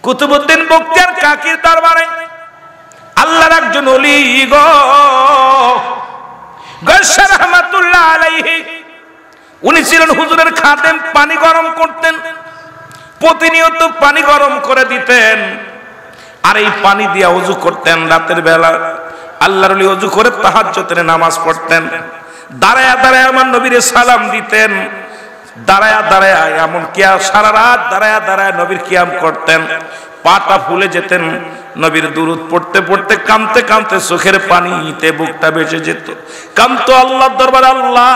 কুতুবউদ্দিন বখতিয়ার কাকির দরবারে আল্লাহর একজন ওলি গো গৌসে রহমাতুল্লাহ আলাইহি, উনি ছিলেন হুজুরের খাদেম। পানি গরম করতেন, প্রতিনিয়ত পানি গরম করে দিতেন, আর এই পানি দিয়ে ওযু করতেন। রাতের বেলা আল্লাহর ওলি ওযু করে তাহাজ্জুদের নামাজ পড়তেন। দাঁড়ায়া দাঁড়ায়া আমার নবীর সালাম দিতেন, দাঁড়ায়া দাঁড়ায়া, এমন কিয়া সারা রাত দাঁড়ায়া দাঁড়ায়া নবীর কিয়াম করতেন। পাটা ফুলে যেতেন, নবীর দুরূদ পড়তে পড়তে কাঁদতে কাঁদতে চোখের পানিতে বুকটা ভেসে যেত। কাঁদতো আল্লাহর দরবারে, আল্লাহ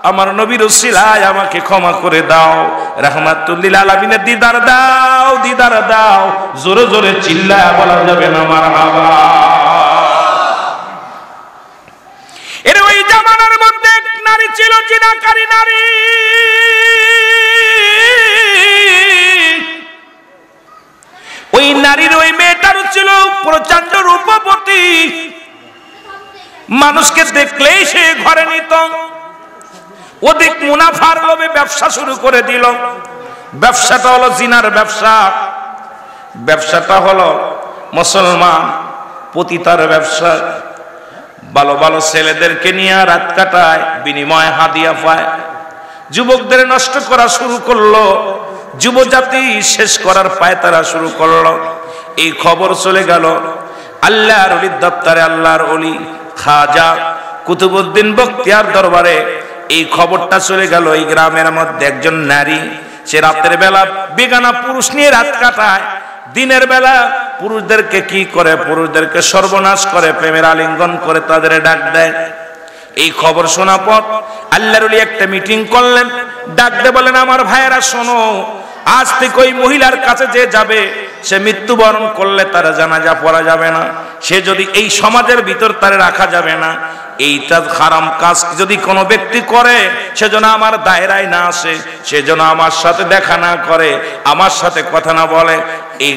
আমার নবীর উসিলায় আমাকে ক্ষমা করে দাও, রাহমাতুল লিল আলামিনের দিদার দাও, দিদার দাও। জোরে জোরে চিল্লায়া বলা যাবে না মারহাবা। এর ওই জামানার মধ্যে এক নারী ছিল, জিনাকারী নারী। ওই নারীর ওই মেয়েটার ছিল প্রচন্ড রূপবতী, মানুষকে দেখলেই সে ঘরে নিত। অধিক মুনাফার লোভে ব্যবসা শুরু করে দিল। ব্যবসাটা হলো জিনার ব্যবসা, ব্যবসাটা হলো মুসলমান পতিতার ব্যবসা। ভালো ভালো ছেলেদেরকে নিয়ে রাত কাটায়, বিনিময়ে হাদিয়া পায়। যুবকদের নষ্ট করা শুরু করলো, যুবজাতি শেষ করার পায়তারা শুরু করলো। এই খবর চলে গেল আল্লাহর ওলির দপ্তরে, আল্লাহর ওলি খাজা কুতুবউদ্দিন বখতিয়ার দরবারে। এই খবরটা চলে গেল এই গ্রামের মধ্যে একজন নারী, সে রাতের বেলা বেগানা পুরুষ নিয়ে রাত কাটায়, দিনের বেলা পুরুষদেরকে কি করে, পুরুষদেরকে সর্বনাশ করে, প্রেমের আলিঙ্গন করে তাদের ডাক দেয়। এই খবর শোনা পর আল্লাহর ওলি একটা মিটিং করলেন, ডাক দিয়ে বলেন, আমার ভাইয়েরা শোনো, আজ থেকে ওই মহিলার কাছে যে যাবে সে মৃত্যুবরণ করলে তার জানাজা পড়া যাবে না, সে যদি এই সমাজের ভিতর তারে রাখা যাবে না। এইটা হারাম কাজ যদি কোনো ব্যক্তি করে, সেজন্য আমার দায়রায় না আসে, সেজন্য আমার সাথে দেখা না করে, আমার সাথে কথা না বলে। এই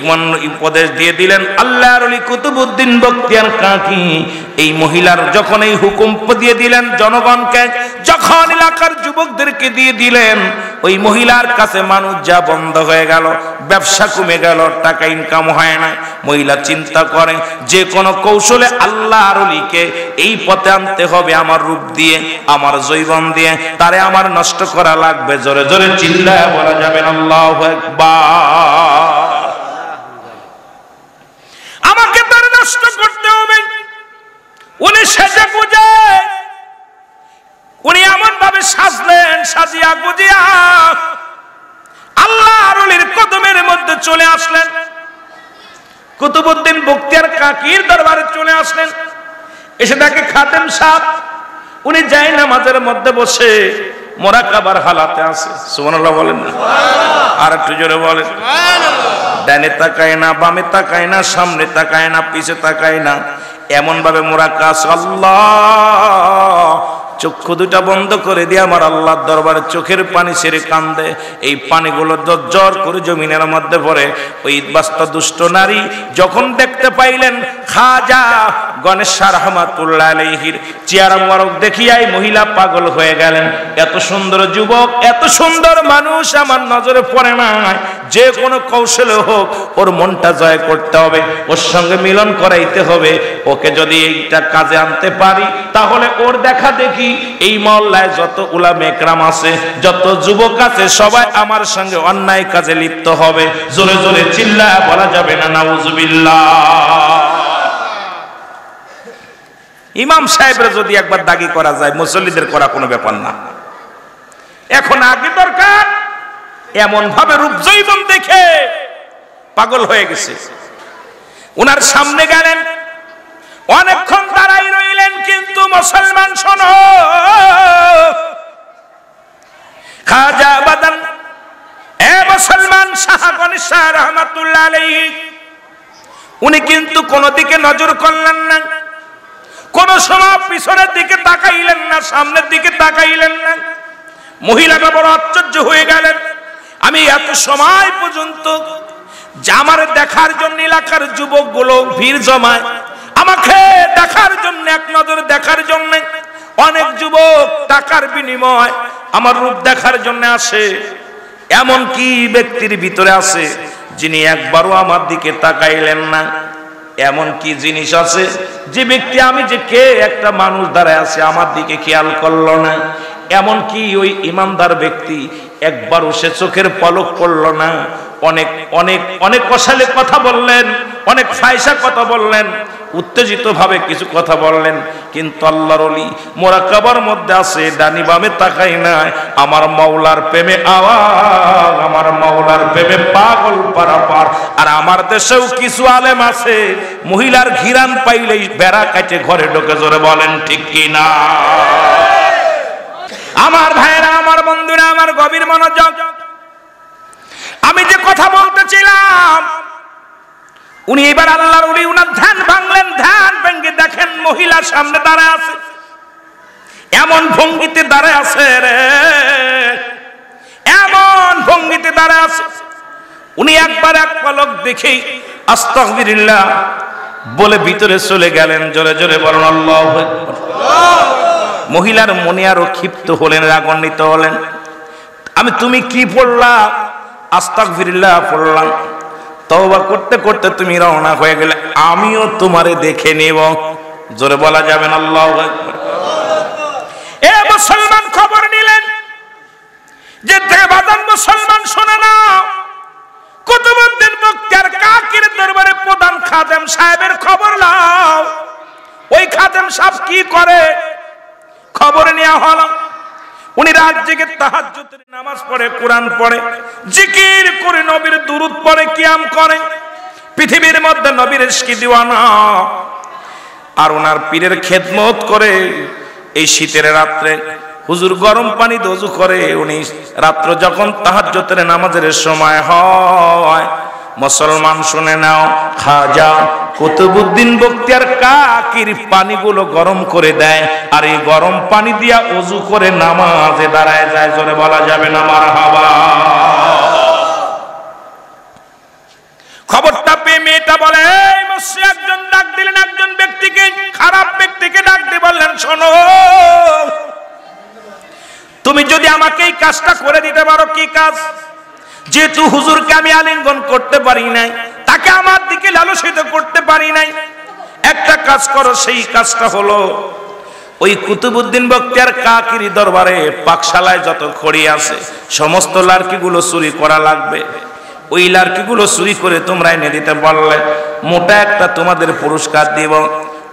উপদেশ দিয়ে দিলেন আল্লাহর ওলি কুতুবউদ্দিন বখতিয়ার কাকি। এই মহিলার যখন এই হুকুম দিয়ে দিলেন জনগণকে, যখন এলাকার যুবকদেরকে দিয়ে দিলেন, ওই মহিলার কাছে মানুষ যা বন্ধ হয়ে গেল, ব্যবসা কমে গেল, টাকা ইনকাম হয় না। মহিলা চিন্তা করে যে কোনো কৌশলে আল্লাহর ওলিকে এই পথে আনতে হবে, আমার রূপ দিয়ে, আমার জৈবন দিয়ে তারে আমার নষ্ট করা লাগবে। জোরে জোরে চিল্লায় বলা যাবে আল্লাহু আকবার। আমাকে তারে নষ্ট করতে হবে। উনি সেজে গুজে, উনি এমন ভাবে সাজলেন, সাজিয়া গুজিয়া আল্লাহর ওলির কদমের মধ্যে চলে আসলেন। কুতুবউদ্দিন বখতিয়ার কাকির দরবারে চলে আসলেন। এসে দেখে খাদেম সাহেব, উনি যায় নামাজের মধ্যে বসে মুরাকাবার হালাতে আছে। সুবহানাল্লাহ বলেন না? আর একটু জোরে বলেন। ডানে তাকায় না, বামে তাকায় না, সামনে তাকায় না, পিছে তাকায় না, এমন ভাবে মুরাকাস। আল্লাহ চক্ষু দুটা বন্ধ করে দিয়ে আমার আল্লাহর দরবারে চোখের পানি ছেড়ে কান্দে। এই পানিগুলো জর করে জমিনের মধ্যে পড়ে। ওই বাস্তা দুষ্ট নারী যখন দেখতে পাইলেন খাজা গণেশ রহমাতুল্লাহ আলাইহির চেহারা মোবারক দেখিয়াই মহিলা পাগল হয়ে গেলেন। এত সুন্দর যুবক, এত সুন্দর মানুষ আমার নজরে পড়ে নাই। যে কোনো কৌশলে হোক ওর মনটা জয় করতে হবে, ওর সঙ্গে মিলন করাইতে হবে। ওকে যদি এইটা কাজে আনতে পারি, তাহলে ওর দেখা দেখি এই মহল্লায় যত উলামা একরাম আছে, যত যুবক আছে, সবাই আমার সঙ্গে অন্যায় কাজে লিপ্ত হবে। জোরে জোরে চিল্লায় বলা যাবে না নাউজুবিল্লাহ। ইমাম সাহেবের যদি একবার দাগি করা যায়, মুসল্লিদের করা কোনো ব্যাপার না। এখন আগে দরকার, এমন ভাবে রূপ জৈবন দেখে পাগল হয়ে গেছে। উনার সামনে গেলেন, অনেকক্ষণ দাঁড়াই রইলেন, কিন্তু মুসলমান শোনো, খাজা বাদান এ মুসলমান শাহ গণেশ রহমাতুল্লাহ আলাইহি, উনি কিন্তু কোনো দিকে নজর করলেন না, কোন সময় পিছনের দিকে তাকাইলেন না, সামনের দিকে তাকাইলেন না। মহিলাটা বড় আশ্চর্য হয়ে গেলেন। আমি এত সময় পর্যন্ত আমার দেখার জন্য এলাকার যুবকগুলো ভিড় জমায়, আমাকে দেখার জন্য, এক নজর দেখার জন্য অনেক যুবক টাকার বিনিময় আমার রূপ দেখার জন্য আসে। এমন কি ব্যক্তির ভিতরে আছে যিনি একবারও আমার দিকে তাকাইলেন না। এমন কি জিনিস আছে যে ব্যক্তি আমি যে কে একটা মানুষ দাঁড়ায় আছে আমার দিকে খেয়াল করলো না? এমন কি ওই ইমানদার ব্যক্তি একবারও সে চোখের পলক পড়লো না? অনেক অনেক অনেক কষালে কথা বললেন, অনেক ফায়সা কথা বললেন, উত্তেজিত ভাবে কিছু কথা বললেন, কিন্তু আল্লাহর ওলি মোরাকাবার মধ্যে আছে, ডানি বামে তাকাই নাই, আমার মাওলার প্রেমে আওয়াজ, আমার মাওলার প্রেমে পাগল পারাপার। আর আমার দেশেও কিছু আলেম আছে মহিলার ঘিরান পাইলেই বেড়া কাটে ঘরে ঢোকে। জোরে বলেন ঠিক কি না? আমার ভাইরা, আমার বন্ধুরা, আমার গভীর মনোযোগ। আমি যে কথা বলতেছিলাম, উনি এবার আল্লাহর ওলি, উনার ধ্যান ভাঙলেন। ধ্যান ভেঙে দেখেন মহিলা সামনে দাঁড়ায় আছে, এমন ভঙ্গিতে দাঁড়ায় আছে রে, এমন ভঙ্গিতে দাঁড়ায় আছে। উনি একবার এক পলক দেখেই আস্তাগফিরুল্লাহ বলে ভিতরে চলে গেলেন। জোরে জোরে বলেন আল্লাহু আকবার। মহিলার মনে আরো ক্ষিপ্ত হলেন, রাগান্বিত হলেন। তুমি কি পড়লা? আস্তাগফিরুল্লাহ পড়লাম। তওবা করতে করতে তুমি রওনা হয়ে গেলে, আমিও তোমারে দেখে নেব। জোরে বলা যাবে না আল্লাহু আকবার। এ মুসলমান খবর নিলেন যে দেবাদান মুসলমান শোনে না, কুতুবউদ্দিন বখতিয়ার কাকির দরবারে প্রধান খাদেম সাহেবের খবর নাও। ওই খাদেম সাহেব কি করে খবর নেওয়া হলো। উনি রাত জেগে তাহাজ্জুদের নামাজ পড়ে, কোরআন পড়ে, জিকির করে, নবীর দুরূদ পড়ে, কিয়াম করে, পৃথিবীর মধ্যে নবীর ইশকে দিওয়ানা। আর ওনার পীরের খেদমত করে। এই শীতের রাত্রে হুজুর গরম পানি দিয়ে ওযু করে। উনি রাত্র যখন তাহাজ্জুদের নামাজের সময় হয়, মুসলমান শুনে নাও, খাজা কুতুবউদ্দিন বখতিয়ার কাকির পানিগুলো গরম করে দেয়, আর এই গরম পানি দিয়া ওযু করে নামাজে দাঁড়ায় যায়। জোরে বলা যাবে না মারহাবা। খবরটা পেয়ে মেয়েটা বলে, এই মসজিদে একজন ডাক দিলেন, একজন ব্যক্তিকে, খারাপ ব্যক্তিকে ডাক দিয়ে বললেন, শোনো, তুমি যদি আমাকে এই কাজটা করে দিতে পারো। কি কাজ? যেহেতু হুজুরকে আমি আলিঙ্গন করতে পারি নাই, তাকে আমার দিকে লালসিত করতে পারি নাই, একটা কাজ করো। সেই কাজটা হলো, ওই কুতুবউদ্দিন বখতিয়ার কাকির দরবারে পাকশালায় যত খড়ি আছে সমস্ত লার্কিগুলো চুরি করা লাগবে। ওই লার্কিগুলো চুরি করে তোমরা এনে দিতে পারলে মোটা একটা তোমাদের পুরস্কার দিব।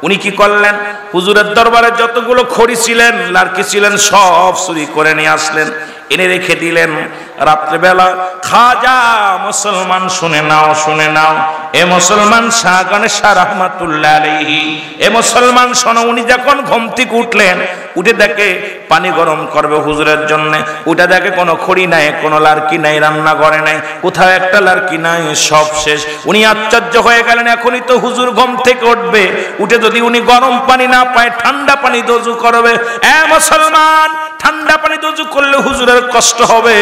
উনি কি করলেন? হুজুরের দরবারে যতগুলো খড়ি ছিলেন, লার্কি ছিলেন, সব চুরি করে নিয়ে আসলেন, এনে রেখে দিলেন। রাত্রেবেলা খাজা, মুসলমান শুনে নাও, শুনে নাও, এ মুসলমান শাহ গণেশা রাহমাতুল্লাহ আলাইহি, এ মুসলমান শোনো, উনি যখন ঘুম থেকে উঠলেন, উঠে দেখে পানি গরম করবে হুজুরের জন্য, উঠে দেখে কোনো খড়ি নাই, কোনো লার্কি নাই, রান্না করে নাই, কোথাও একটা লার্কি নাই, সব শেষ। উনি আশ্চর্য হয়ে গেলেন, এখনই তো হুজুর ঘুম থেকে উঠবে, উঠে যদি উনি গরম পানি না পায়, ঠান্ডা পানি দোজু করবে। এ মুসলমান, ঠান্ডা পানি দোজু করলে হুজুরের কষ্ট হবে,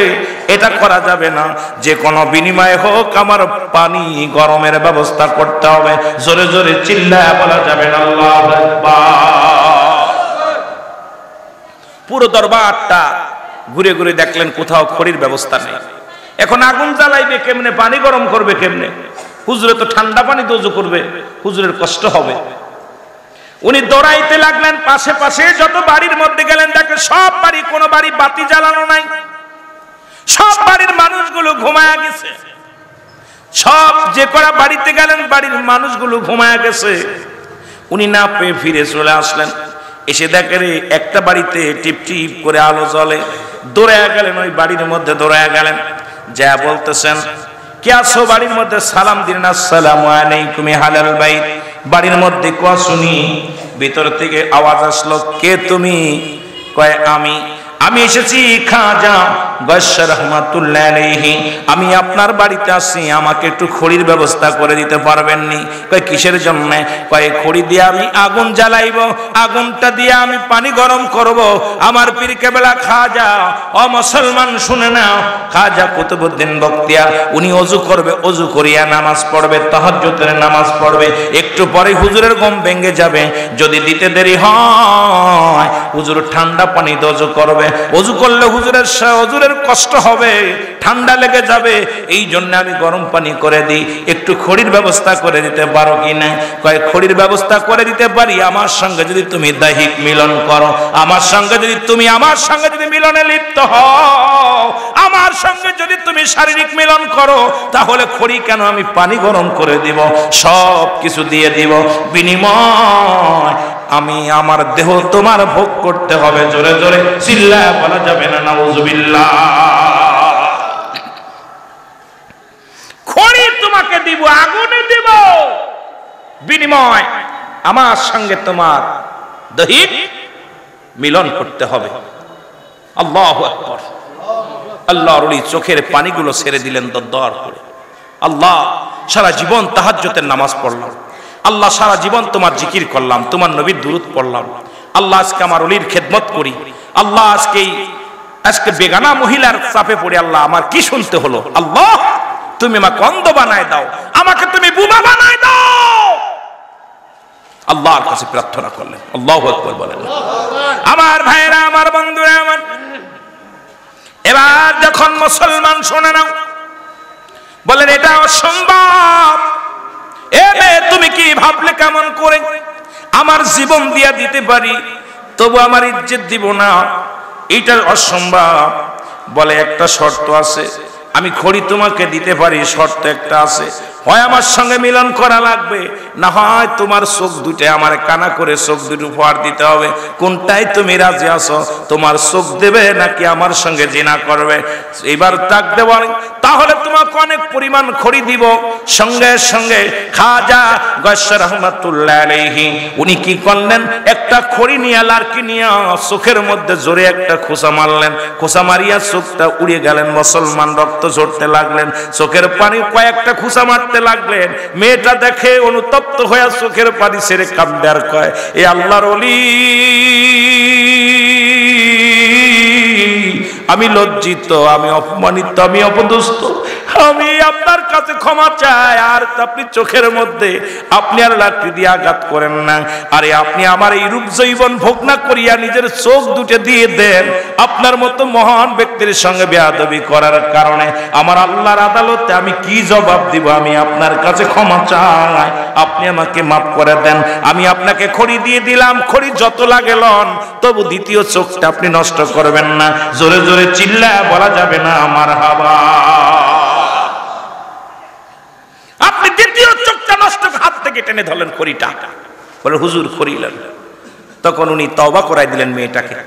এটা করা যাবে না, যে কোনো বিনিময়ে হোক আমার পানি গরমের ব্যবস্থা করতে হবে। জোরে জোরে চিল্লায় বলা যাবে না আল্লাহু আকবার। পুরো দরবারটা ঘুরে ঘুরে দেখলেন কোথাও খড়ির ব্যবস্থা নেই। এখন আগুন জ্বালাইবে কেমনে, পানি গরম করবে কেমনে? হুজুরে তো ঠান্ডা পানি দোজু করবে, হুজুরের কষ্ট হবে। উনি দৌড়াইতে লাগলেন, পাশে পাশে যত বাড়ির মধ্যে গেলেন, দেখে সব বাড়ি, কোনো বাড়ি বাতি জ্বালানো নাই, সব বাড়ির মানুষগুলো ঘুমায়া গেছে। সব যে করা বাড়িতে গেলেন, বাড়ির মানুষগুলো ঘুমায়া গেছে। উনি না পেয়ে ফিরে চলে আসলেন, এসে দেখেন একটা বাড়িতে টিপ টিপ করে আলো জ্বলে। দৌড়ায়া গেলেন, ওই বাড়ির মধ্যে দৌড়ায়া গেলেন, যা বলতেছেন, কে আছো বাড়ির মধ্যে? সালাম দিলেন, আসসালামু আলাইকুম হালাল বাইত। বাড়ির মধ্যে কোয়া শুনি, ভিতর থেকে আওয়াজ আসলো, কে তুমি? কয় আমি এসেছি খাজা গয়্যা রাহমাতুল্লাহ আলাইহি, আমি আপনার বাড়িতে আসি, আমাকে একটু খড়ির ব্যবস্থা করে দিতে পারবেন নি? কয় কিসের জন্য? কয় খড়ি দিয়ে আমি আগুন জ্বালাইব, আগুনটা দিয়ে আমি পানি গরম করব। আমার পীর কেবলা খাজা, ও মুসলমান শুনে নাও, খাজা কুতুবউদ্দিন বখতিয়ার, উনি ওযু করবে, ওযু করিয়া নামাজ পড়বে, তাহাজ্জুদের নামাজ পড়বে, একটু পরে হুজুরের ঘুম ভেঙে যাবে। যদি দিতে দেরি হয়, হুজুর ঠান্ডা পানি দিয়ে ওযু করবে, ওযু করলে হুজুরের কষ্ট হবে, ঠান্ডা লেগে যাবে, এই জন্য আমি গরম পানি করে দিই, একটু খড়ির ব্যবস্থা করে দিতে পারো কি না? কয় খড়ির ব্যবস্থা করে দিতে পারি, আমার সঙ্গে যদি তুমি দৈহিক মিলন করো, আমার সঙ্গে যদি তুমি মিলনে লিপ্ত হও, আমার সঙ্গে যদি তুমি শারীরিক মিলন করো, তাহলে খড়ি কেন, আমি পানি গরম করে দিব, সব কিছু দিয়ে দিব, বিনিময় আমি আমার দেহ তোমার ভোগ করতে হবে। জোরে জোরে চিল্লায় বলা যাবে না নাউজুবিল্লাহ। খড়ি তোমাকে দিব, আগুনে দিব, বিনিময় আমার সঙ্গে তোমার দৈহিক মিলন করতে হবে। আল্লাহু আকবার। আল্লাহর ওলি চোখের পানিগুলো ছেড়ে দিলেন দরদর করে। আল্লাহ, সারা জীবন তাহাজ্জুদের নামাজ পড়লাম, আল্লাহ সারা জীবন তোমার জিকির করলাম, তোমার নবীর দুরূদ পড়লাম, আল্লাহ আজকে আমার ওলির খেদমত করি, আল্লাহ আজকে বেগানা মহিলার চাপে পড়ে আল্লাহ আমার কি শুনতে হলো, আল্লাহ তুমি আমাকে অন্ধ বানায় দাও, আমাকে তুমি বোমা বানায় দাও। আল্লাহর কাছে প্রার্থনা করলেন। আল্লাহু আকবার বলেন। আমার ভাইরা, আমার বন্ধুরা, আমার এবার যখন মুসলমান শুনে নাও, বলেন এটা অসম্ভব, তুমি কি ভাবলে কেমন করে আমার জীবন দিয়া দিতে পারি, তবু আমার ইজ্জত দিব না, এটা অসম্ভব। বলে একটা শর্ত আছে, আমি খড়ি তোমাকে দিতে পারি, শর্ত একটা আছে, হয় আমার সঙ্গে মিলন করা লাগবে, না হয় তোমার চোখ দুটো আমার কানা করে চোখ দুটো উপহার দিতে হবে। কোনটাই তুমি রাজি আছো? তোমার চোখ দেবে নাকি আমার সঙ্গে জিনা করবে? এবার তাক দেব, তাহলে তোমাকে অনেক পরিমাণ খড়ি দিব। সঙ্গে সঙ্গে খাজা গয়্যা রাহমাতুল্লাহ আলাইহি উনি কি করলেন, একটা খড়ি নিয়ে লারকি নিয়ে চোখের মধ্যে জোরে একটা খোঁচা মারলেন, খোঁচা মারিয়া চোখটা উড়ে গেলেন। মুসলমান রক্ত ঝরতে লাগলেন, চোখের পানি কয়েকটা খোঁচা মারতে লাগলেন। মেয়েটা দেখে অনুতপ্ত হয়ে চোখের পানি ছেড়ে কাঁদে আর কয়, এ আল্লাহর ওলি, আমি লজ্জিত, আমি অপমানিত, আমি অপদস্থ, আমি আপনার কাছে ক্ষমা চাই। আর আপনি চোখের মধ্যে আপনি আর লাঠি দিয়ে আঘাত করেন না, আরে আপনি আমার এই রূপ জৈবন ভোগ না করিয়া নিজের চোখ দুটো দিয়ে দেন। আপনার মতো মহান ব্যক্তির সঙ্গে বেয়াদবি করার কারণে আমার আল্লাহর আদালতে আমি কি জবাব দিব? আমি আপনার কাছে ক্ষমা চাই, আপনি আমাকে মাফ করে দেন। আমি আপনাকে খড়ি দিয়ে দিলাম, খড়ি যত লাগে লন, তবু দ্বিতীয় চোখটা আপনি নষ্ট করবেন না। জোরে জোরে চিল্লায় বলা যাবে না মারহাবা। আপনি দ্বিতীয় চোখটা নষ্ট, হাত থেকে টেনে ধরলেন খড়িটা, বলে হুজুর খড়ি লাগবে। তখন উনি তওবা করাই দিলেন মেয়েটাকে,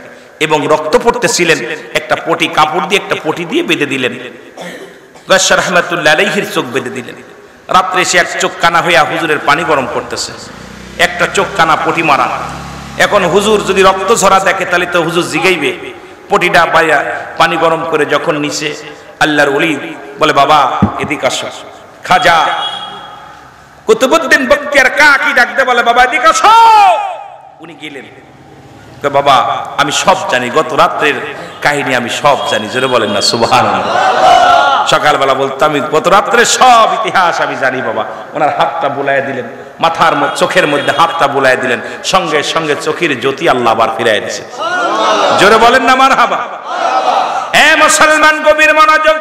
এবং রক্ত পড়তেছিলেন, একটা পটি কাপড় দিয়ে একটা পটি দিয়ে বেঁধে দিলেন। গয়্যা রাহমাতুল্লাহ আলাইহির চোখ বেঁধে দিলেন। রাত্রে সে এক চোখ কানা হইয়া হুজুরের পানি গরম করতেছে, একটা চোখ কানা পটি মারা। এখন হুজুর যদি রক্ত ঝরা দেখে তাহলে তো হুজুর জিগাইবে। পটিটা বাইয়া পানি গরম করে যখন নিচে, আল্লাহর ওলি বলে, বাবা এদিকে আসো। খাজা কুতুবউদ্দিন বখতিয়ার কাকি ডাকতে বলে, বাবা এদিকে আসো। উনি গেলেন, বাবা আমি সব জানি, গত রাত্রের কাহিনী আমি সব জানি। জোরে বলেন না সুবহানাল্লাহ। সকালবেলা বলতো, আমি গত রাত্রের সব ইতিহাস আমি জানি বাবা। ওনার হাতটা বুলাইয়া দিলেন, মাথার চোখের মধ্যে হাতটা বুলাইয়া দিলেন, সঙ্গে সঙ্গে চোখের জ্যোতি আল্লাহ আবার ফিরাই দিয়েছে। জোরে বলেন না মারহাবা। এ মুসলমান গভীর মনোযোগ।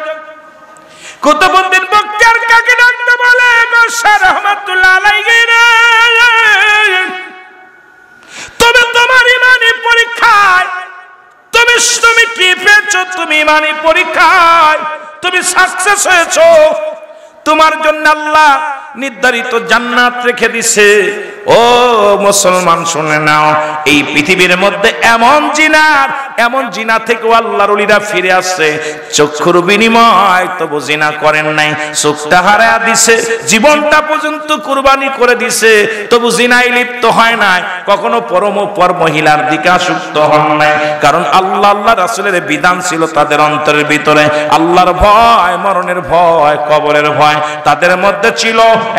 কুতুবউদ্দিন বখতিয়ার কাকে ডাকতে বলে, গয়্যা রাহমাতুল্লাহ আলাইহি, তবে তোমার ইমানি পরীক্ষায় তুমি কি পেয়েছো? তুমি ইমানি পরীক্ষায় তুমি সাকসেস হয়েছো। তোমার জন্য আল্লাহ নির্ধারিত জান্নাত রেখে দিছে। ও মুসলমান শুনে নাও, এই পৃথিবীর মধ্যে এমন জিনা থেকে আল্লাহর ওলিরা ফিরে আসছে, চক্ষুর বিনিময় তবু জিনা করেন নাই, চোখটা হারায়া দিছে, জীবনটা পর্যন্ত কুরবানি করে দিছে, তবু জিনায় লিপ্ত হয় নাই, কখনো পর মহিলার দিকে আসক্ত হন নাই। কারণ আল্লাহ রাসূলের বিধান ছিল তাদের অন্তরের ভিতরে আল্লাহর ভয়, মরণের ভয়, কবরের ভয় তাদের মধ্যে ছিল।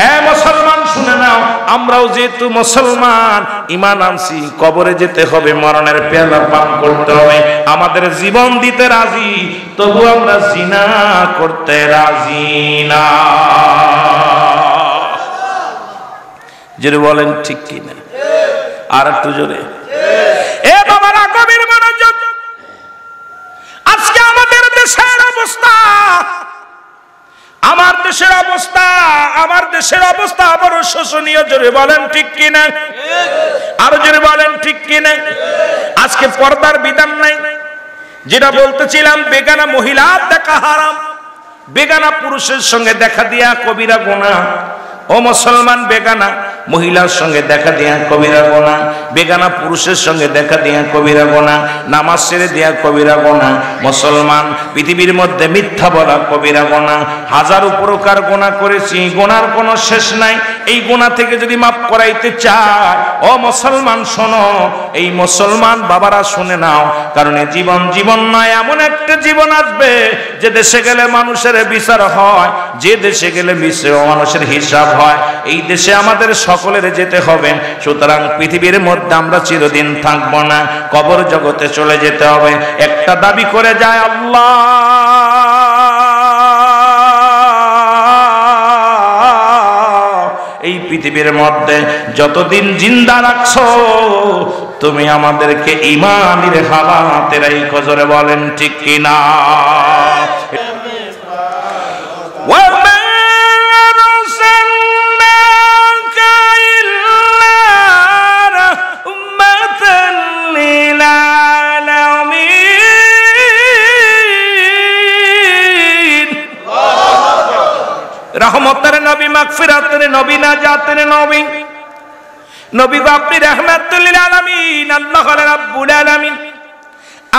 এ মুসলমান শুনে নাও, আমরাও যেহেতু মুসলমান, ঈমান আনছি, কবরে যেতে হবে, মরণের পেয়ালা পান করতে হবে, আমাদের জীবন দিতে রাজি, তবু আমরা জিনা করতে রাজি না। জোরে বলেন ঠিক কি না? আর একটু জোরে। এ বাবারা গভীর মনোযোগ। আজকে আমাদের দেশের অবস্থা আমার দেশের অবস্থা বড় শোচনীয়, জোরে বলেন ঠিক কিনা, আরো জোরে বলেন ঠিক কিনা। আজকে পর্দার বিধান নাই, যেটা বলতেছিলাম বেগানা মহিলা দেখা হারাম, বেগানা পুরুষের সঙ্গে দেখা দিয়া কবিরা গুনাহ। ও মুসলমান, বেগানা মহিলার সঙ্গে দেখা দিয়া কবিরা গুনাহ, বেগানা পুরুষের সঙ্গে দেখা দিয়া কবিরা গুনাহ, নামাজ ছেড়ে দিয়া কবিরা গুনাহ। মুসলমান, পৃথিবীর মধ্যে মিথ্যা বলা কবিরা গুনাহ। হাজারো প্রকার গুনাহ করেছি, গুনার কোনো শেষ নাই। এই গুনাহ থেকে যদি মাফ করাইতে চায়, ও মুসলমান শোনো, এই মুসলমান বাবারা শুনে নাও, কারণ এই জীবন জীবন নয়, এমন একটা জীবন আসবে যে দেশে গেলে মানুষের বিচার হয়, যে দেশে গেলে মানুষের হিসাব হয়। এই দেশে আমাদের সকলের যেতে হবে। সুতরাং পৃথিবীর মধ্যে আমরা চিরদিন থাকবো না, কবর জগতে চলে যেতে হবে। একটা দাবি করে যায়, আল্লাহ এই পৃথিবীর মধ্যে যতদিন জিন্দা রাখছো, তুমি আমাদেরকে ঈমানের হালাতে রাখো, জোরে বলেন ঠিক কিনা। রহমতের নবী, মাগফিরাতের নবী, নাজাতের নবী, নবী গো আপনি রাহমাতুল লিল আলামিন, আল্লাহ রাব্বুল আলামিন।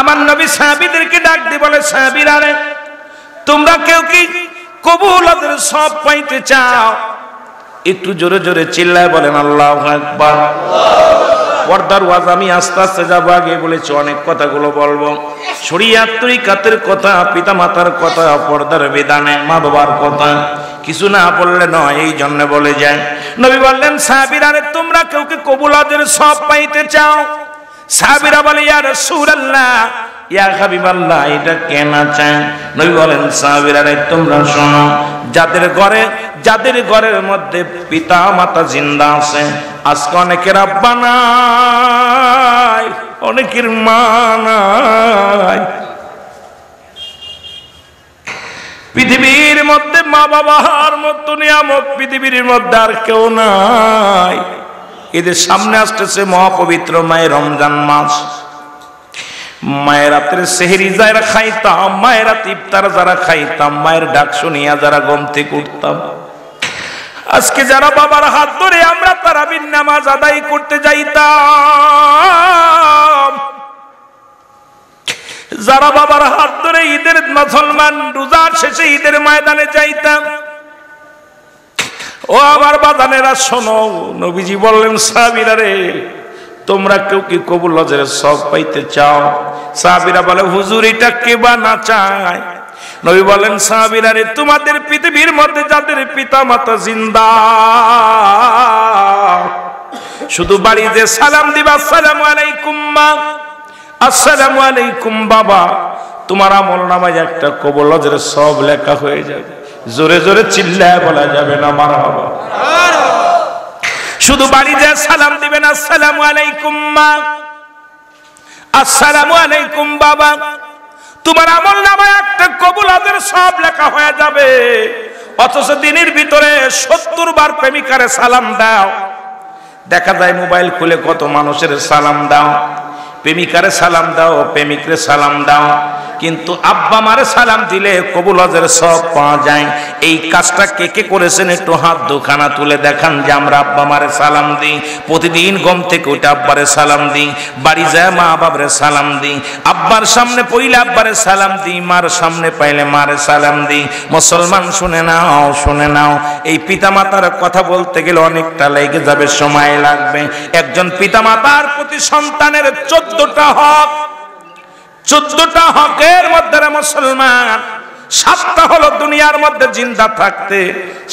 আমার নবী সাহাবীদেরকে ডাক দিয়ে বলে, সাহাবীরা রে, তোমরা কেউ কি কবুলতের সব পাইতে চাও? একটু জোরে জোরে চিল্লায় বলেন আল্লাহু আকবার। পর্দার ওয়াজ আমি আস্তে আস্তে যাবো, আগে বলেছি অনেক কথাগুলো বলবো। শরীয়ত তরিকাতের কথা, পিতা মাতার কথা, পর্দার বিধানে মা বাবার কথা কিছু না বললে নয়, এই জন্য বলে যায়। নবী বললেন, সাহাবীরা রে, তোমরা কেউ কি কবুলতের সব পাইতে চাও? সাহাবীরা বলে, ইয়া রাসূলুল্লাহ, ইয়া হাবিবাল্লাহ, এটা কেন চায়? নবী বলেন, সাহাবীরা রে, তোমরা শোনো, যাদের ঘরের মধ্যে পিতা মাতা জিন্দা আছে, আজকে অনেকের আব্বা নাই, অনেকের মা নাই। পৃথিবীর মধ্যে মা বাবার মতো নিয়ামত পৃথিবীর মধ্যে আর কেউ নাই। এদের সামনে আসতেছে মহাপবিত্র মায়ের রমজান মাস। মায়ের রাতের সেহরি যারা খাইতাম, মায়ের রাত ইফতার যারা খাইতাম, মায়ের ডাক শুনিয়া যারা ঘুম থেকে উঠতাম, আজকে যারা বাবার হাত ধরে আমরা তারাবির নামাজ আদায় করতে যাইতাম, যারা বাবার হাত ধরে ঈদের মুসলমান রোজার শেষে ঈদের ময়দানে যাইতাম, ও আমার বাদানেরা শোনো, নবীজি বললেন, সাহাবীরা রে, তোমরা কেউ কি কবুলতের সব পাইতে চাও? সাহাবীরা বলে, হুজুর এটা কে বা না চায়? নবী বলেন, সাহাবীরা রে, তোমাদের পৃথিবীর মধ্যে যাদের পিতা মাতা জিন্দা, শুধু বাড়িতে সালাম দিবা, আসসালামু আলাইকুম মা, আসসালামু আলাইকুম বাবা, তোমার আমলনামায় একটা কবুলতের সব লেখা হয়ে যাবে। জোরে জোরে চিল্লায় বলা যাবে না মারহাবা। শুধু বাড়িতে সালাম দিবেন, আসসালামু আলাইকুম মা, আসসালামু আলাইকুম বাবা, তোমার আমলনামায় একটা কবুলতের সব লেখা হয়ে যাবে। অথচ দিনের ভিতরে 70 বার প্রেমিকারে সালাম দাও। দেখা যায় মোবাইল খুলে কত মানুষের সালাম দাও, প্রেমিকারে সালাম দাও, প্রেমিকরে সালাম দাও, কিন্তু আব্বা মারে সালাম দিলে কবুলতের সব পাওয়া যায়। এই কাজটা কে কে করেছেন একটু হাত দুখানা তুলে দেখান যে আমরা আব্বা মারে সালাম দিই, প্রতিদিন ঘুম থেকে উঠে আব্বারে সালাম দিই, বাড়ি যায় মা বাবারে সালাম দিই, আব্বার সামনে পইলে আব্বারে সালাম দিই, মার সামনে পাইলে মারে সালাম দিই। মুসলমান শুনে নাও, শুনে নাও, এই পিতামাতার কথা বলতে গেলে অনেকটা লেগে যাবে, সময় লাগবে। একজন পিতামাতার প্রতি সন্তানের 14টা হক, 14টা হকের মধ্যে মুসলমান 7টা হলো দুনিয়ার মধ্যে জিন্দা থাকতে,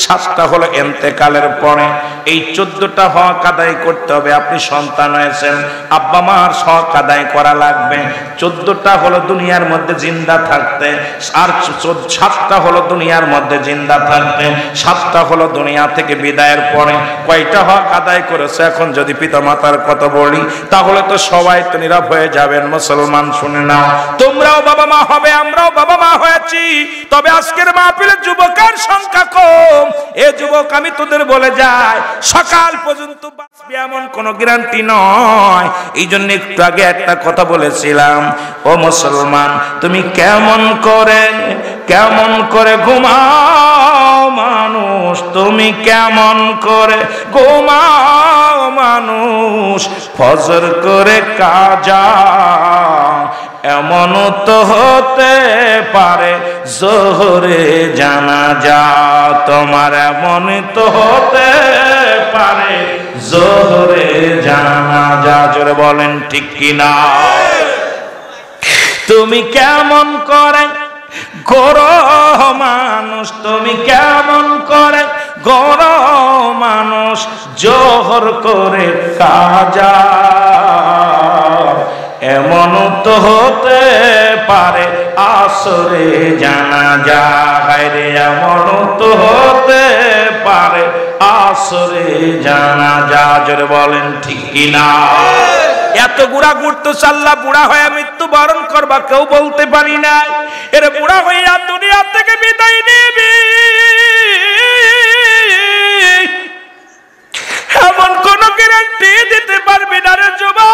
7টা হলো ইন্তেকালের পরে। এই 14টা হক আদায় করতে হবে। আপনি সন্তান হয়েছেন, আব্বা মার হক আদায় করা লাগবে। 14টা হলো দুনিয়ার মধ্যে জিন্দা থাকতে, আর 7টা হলো দুনিয়ার মধ্যে জিন্দা থাকতে, 7টা হলো দুনিয়া থেকে বিদায়ের পরে। কয়টা হক আদায় করেছে? এখন যদি পিতা মাতার কথা বলি তাহলে তো সবাই তো নীরব হয়ে যাবেন। মুসলমান শুনে নাও, তোমরাও বাবা মা হবে, আমরাও বাবা মা হয়েছি, তবে আজকের মাহফিলে যুবকের সংখ্যা কম। এ যুবক, আমি তোদের বলে যাই, সকাল পর্যন্ত বাঁচবি এমন কোনো গ্যারান্টি নয়। এই জন্য একটু আগে একটা কথা বলেছিলাম, ও মুসলমান, তুমি কেমন করে ঘুমাও মানুষ, তুমি কেমন করে ঘুমাও মানুষ, ফজর করে কাজা এমন তো হতে পারে জোহরে জানাজা তোমার, এমন তো হতে পারে জোহরে জানাজা। জোরে বলেন ঠিক কিনা? তুমি কেমন করে গরো মানুষ, তুমি কেমন করে গরো মানুষ, জোহর করে কাজা এমন তো হতে পারে আসরে জানাজা, রে এমন তো হতে পারে আসরে জানাজা। জোরে বলেন ঠিক কিনা? এত বুড়া ঘুরতো চাল্লা, বুড়া হয়ে মৃত্যুবরণ করবা কেউ বলতে পারি না। এর বুড়া হইয়া দুনিয়া থেকে বিদায় নিবি এমন কোন গ্যারান্টি দিতে পারবি না রে যুবক।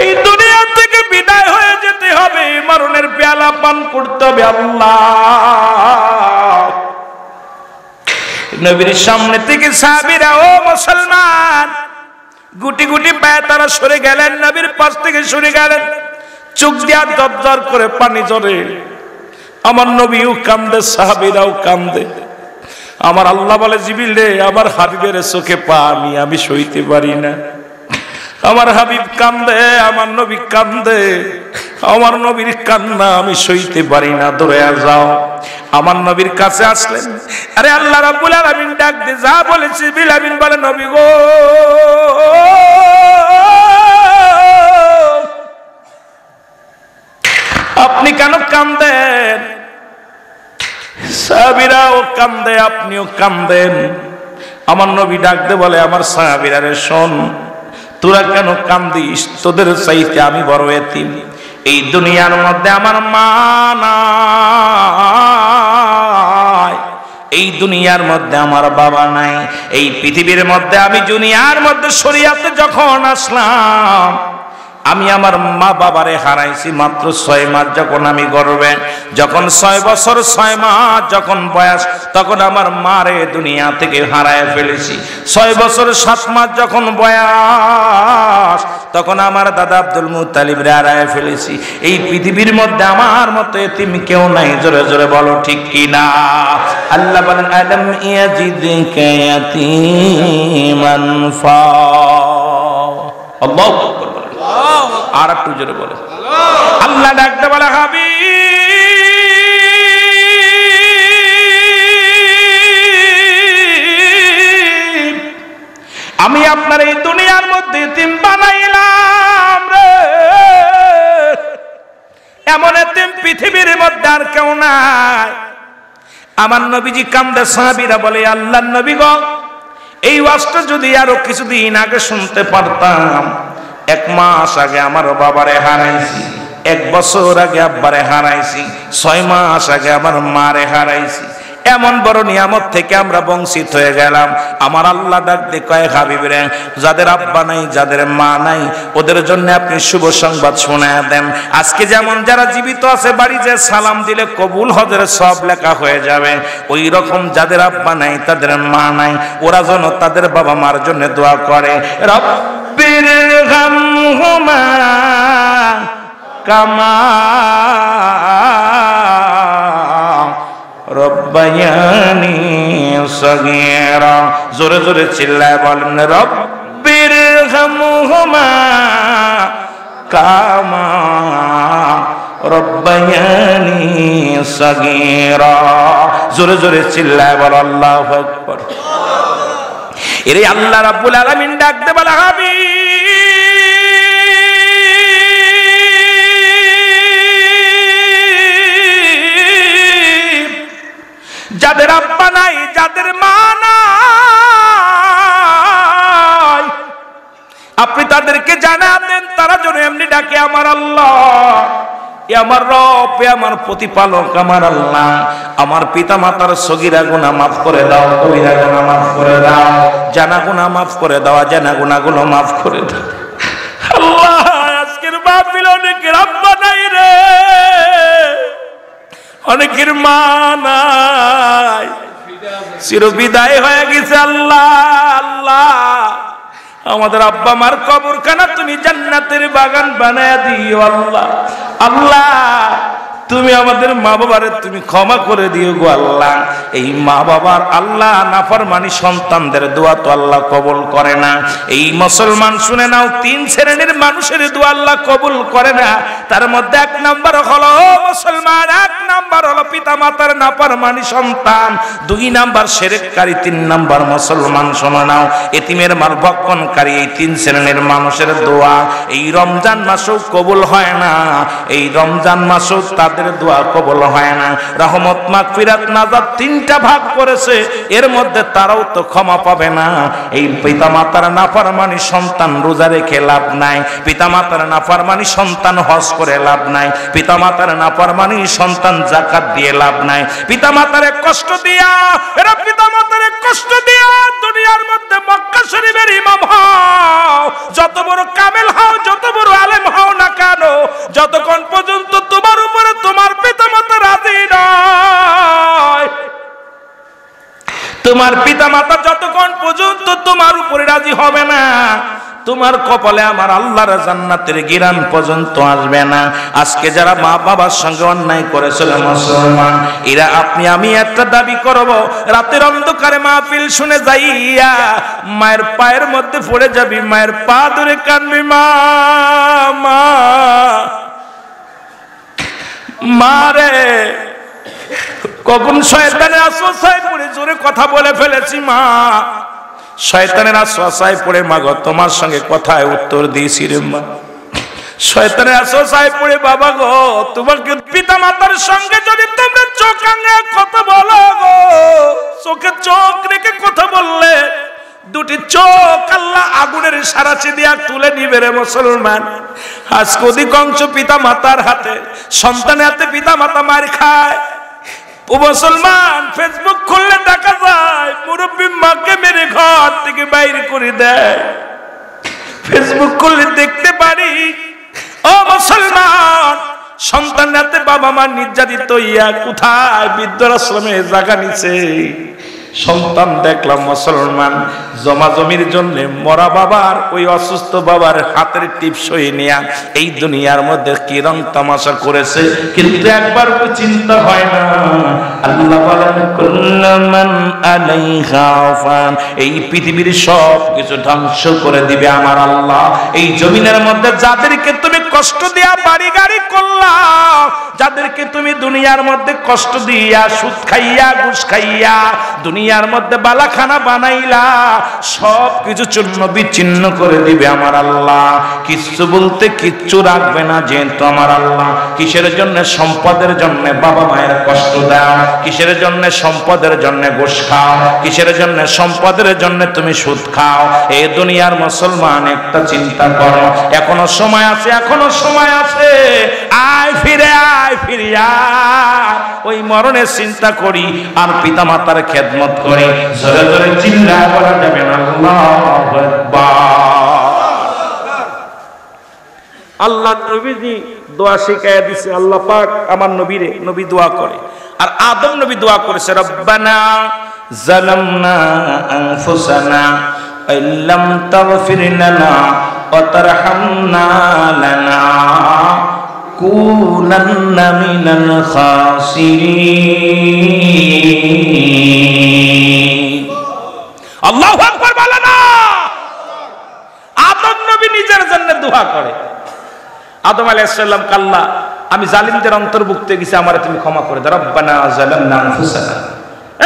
এই দুনিয়া থেকে বিদায় হয়ে যেতে হবে, মরণের পেয়ালা পান করতে হবে আল্লাহ। নবীর সামনে থেকে সাহাবীরা, ও মুসলমান, গুটি গুটি পায়ে তারা সরে গেলেন, নবীর পাশ থেকে সরে গেলেন। চোখ দিয়া দরদর করে পানি ঝরে। আমার নবীও কান্দে, সাহাবীরাও কান্দে। আমার আল্লাহ বলে, জিবরিল রে, আমার হাবিবের চোখে পানি আমি সইতে পারি না। আমার হাবিব কান্দে, আমার নবী কান্দে, আমার নবীর কান্না আমি সইতে পারি না, দৌড়ে যাও। আমার নবীর কাছে আসলেন। আরে আল্লাহ রাব্বুল আলামিন ডাক দে, যা বলেছি। জিবরিল আমিন বলে, নবী গো, আপনি কেন কান্দেন? সাহাবীরাও কান্দে, আপনিও কান্দেন। আমার নবী ডাক দে বলে, আমার সাহাবীরা রে, শোন, তোরা কেন কান্দিস? তোদের চাইতে আমি বড় এতিম। এই দুনিয়ার মধ্যে আমার মা নাই, এই দুনিয়ার মধ্যে আমার বাবা নাই। এই পৃথিবীর মধ্যে আমি দুনিয়ার মধ্যে শরিয়াতে যখন আসলাম, আমি আমার মা বাবারে হারাইছি মাত্র 6 মাস যখন আমি গর্ভে, যখন 6 বছর 6 মাস যখন বয়স, তখন আমার মারে দুনিয়া থেকে হারায় ফেলেছি। 6 বছর 7 মাস যখন বয়স, তখন আমার দাদা আব্দুল মুত্তালিব রে হারায় ফেলেছি। এই পৃথিবীর মধ্যে আমার মতো এতিম কেউ নাই। জোরে জোরে বলো ঠিক কিনা? আল্লাহ বলেন, আলম ইয়াজিদকা ইয়াতীমান ফা। আল্লাহু আকবার। আর একটু জোরে বলে আল্লাহ ডাকতে বলে, হাবিব, আমি আপনার এই দুনিয়ার মধ্যে এতিম বানাইলাম রে। এমন এতিম পৃথিবীর মধ্যে আর কেউ নাই। আমার নবীজি কান্দে, সাহাবীরা বলে, আল্লাহর নবী গো, এই ওয়াজটা যদি আরো কিছুদিন আগে শুনতে পারতাম। 1 মাস আগে আমার বাবারে হারাইছি, 1 বছর আগে আব্বারে হারাইছি, 6 মাস আগে আমার মারে হারাইছি। এমন বড় নিয়ামত থেকে আমরা বঞ্চিত হয়ে গেলাম। আমার আল্লাহ ডাক দিয়ে কয়, হাবিব রে, যাদের আব্বা নাই, যাদের মা নাই, ওদের জন্য আপনি শুভ সংবাদ শোনায় দেন। আজকে যেমন যারা জীবিত আছে, বাড়ি যে সালাম দিলে কবুল হজের সব লেখা হয়ে যাবে, ওই রকম যাদের আব্বা নাই, তাদের মা নাই, ওরা যেন তাদের বাবা মার জন্য দোয়া করে, রব্বিরহামহুমা কামা রব্বায়ানি সগীরা। জোরে জোরে চিল্লায় বলেন, রব্বিরহামহুমা কামা রব্বায়ানি সগীরা। জোরে জোরে চিল্লায় বল আল্লাহু আকবার। এরে আল্লাহ রাব্বুল আলামিন ডাক দে বলে, হাবিব, যাদের আব্বা নাই, যাদের মা নাই, আপনি তাদেরকে জানা দেন, তারা যেন এমনি ডাকে, আমার আল্লাহ এ আমার রব, এ আমার প্রতিপালক, আমার আল্লাহ, আমার পিতা মাতার সগীরা গুনাহ মাফ করে দাও, কবিরা গুনাহ মাফ করে দাও, জানা গুনাহ মাফ করে দাও, জানা গুনাহগুলো মাফ করে দাও। আল্লাহ, আজকের মাহফিল অনেকের আব্বা নাই রে, অনেকের মা নাই, চিরবিদায় হয়ে গেছে। আল্লাহ আল্লাহ, আমাদের আব্বা মার কবরখানা তুমি জান্নাতের বাগান বানায়া দিও। আল্লাহ আল্লাহ, তুমি আমাদের মা বাবারে তুমি ক্ষমা করে দিও গো আল্লাহ। এই মা বাবার আল্লাহ নাফরমানি সন্তানদের দোয়া তো আল্লাহ কবুল করে না। এই মুসলমান শুনে নাও, 3 শ্রেণীর মানুষের দোয়া আল্লাহ কবুল করে না। তার মধ্যে 1 নাম্বার হলো মুসলমান, 1 নাম্বার হলো পিতামাতার নাফরমানি সন্তান, 2 নাম্বার শিরককারী, 3 নাম্বার মুসলমান। শোনো নাও, এতিমের মাল ভক্ষণকারী, এই 3 শ্রেণীর মানুষের দোয়া এই রমজান মাসেও কবুল হয় না। এই রমজান মাসেও তাদের দোয়া কবুল হয় না। রহমত, মাগফিরাত, নাজাত 3টা ভাগ করেছে, এর মধ্যে তারাও তো ক্ষমা পাবে না। এই পিতামাতার নাফরমানি সন্তান রোজা রেখে লাভ নাই, পিতামাতার নাফরমানি সন্তান হজ করে লাভ নাই, পিতামাতার নাফরমানি সন্তান যাকাত দিয়ে লাভ নাই। পিতামাতারে কষ্ট দিয়া, এরা পিতামাতারে কষ্ট দিয়া দুনিয়ার মধ্যে মক্কা শরীফের ইমাম হও, যত বড় কামেল হও, যত বড় আলেম হও না কেন, যতক্ষণ পর্যন্ত তোমার উপরে তোমার পিতামাতা রাজি নয়, তোমার পিতামাতা যতক্ষণ পর্যন্ত তোমার উপরে রাজি হবে না, তোমার কপালে আমার আল্লাহর জান্নাতের গিরান পর্যন্ত আসবে না। আজকে যারা মা বাবার সঙ্গে অন্যায় করেছিল মুসলমান, এরা আপনি আমি একটা দাবি করব, রাতের অন্ধকারে মাহফিল শুনে যাইয়া মায়ের পায়ের মধ্যে পড়ে যাবি, মায়ের পা ধরে কাঁদবি, মা মা মারে, কখন শয়তানের আশ্রয় পড়ে জোরে কথা বলে ফেলেছি, মা শয়তানের আশ্রয় পড়ে মা গো তোমার সঙ্গে কথায় উত্তর দিয়েছি রে মা, শয়তানের আশ্রয় পড়ে বাবা গো তোমাকে পিতা মাতার সঙ্গে যদি তোমরা চোখ আঙে কথা বলো গো, চোখে চোখ রেখে কথা বললে 2টি চোখ আল্লাহ আগুনের সারাচি দিয়া তুলে নিবে রে মুসলমান। আজকে অধিকাংশ পিতা মাতার হাতে, সন্তানের হাতে পিতা মাতা মার খায়। ও মুসলমান, ফেসবুক খুললে দেখা যায় মুরব্বী মাকে মেরে ঘর থেকে বাইরে করে দেয়, ফেসবুক খুললে দেখতে পারি ও মুসলমান সন্তানের হাতে বাবা মা নির্যাতিত হইয়া কোথায় বৃদ্ধাশ্রমে জায়গা নিছে। সন্তান দেখলাম মুসলমান জমা জমির জন্য মরা বাবার, ওই অসুস্থ বাবার হাতের টিপসই নিয়া এই দুনিয়ার মধ্যে কি রং তামাশা করেছে, কিন্তু একবার চিন্তা হয় না। আল্লাহ বলেন কুল্লু মান আলাইহা ফান, এই পৃথিবীর সব কিছু ধ্বংস করে দিবে আমার আল্লাহ। এই জমিনের মধ্যে যাদেরকে তুমি কষ্ট দিয়া বাড়ি গাড়ি করলা, যাদেরকে তুমি দুনিয়ার মধ্যে কষ্ট দিয়া সুদ খাইয়া ঘুষ খাইয়া দুনিয়ার মধ্যে বালাখানা বানাইলা, সব কিছু চূর্ণ বিচ্ছিন্ন করে দিবে আমার আল্লাহ। কিচ্ছু বলতে কিচ্ছু রাখবে না, যেহেতু আমার আল্লাহ। কিসের জন্য? সম্পদের জন্য বাবা মায়ের কষ্ট দাও, কিসের জন্য? সম্পদের জন্য ঘুষ খাও, কিসের জন্য? সম্পদের জন্য তুমি সুদ খাও। এই দুনিয়ার মুসলমান একটা চিন্তা করো, এখনো সময় আছে, এখনো সময় আছে, আয় ফিরে আয়, ফিরে আয়। ওই মরণের চিন্তা করি আর পিতা মাতার খেদমত করি, জোরে জোরে চিল্লা করা যাবে না আল্লাহু আকবার। আল্লাহ নবীজি দোয়া শিখায়া দিছে, আল্লাহ পাক আমার নবীরে, নবী দোয়া করে, আর আদম নবী দোয়া করেছে রব্বানা যালামনা আনফুসানা ইল্লাম তাগফির লানা ওয়া তারহামনা লানা কুনান্না মিনাল খাসিরিন। আল্লাহু আকবার বলে না। আদম নবী নিজের জন্য দোয়া করে, আদম আলাইহিস সালাম কাল্লা আমি জালিমদের অন্তর্ভুক্ত গেছি, আমারে তুমি ক্ষমা করে দাও, রব্বানা যালামনা আনফুসানা।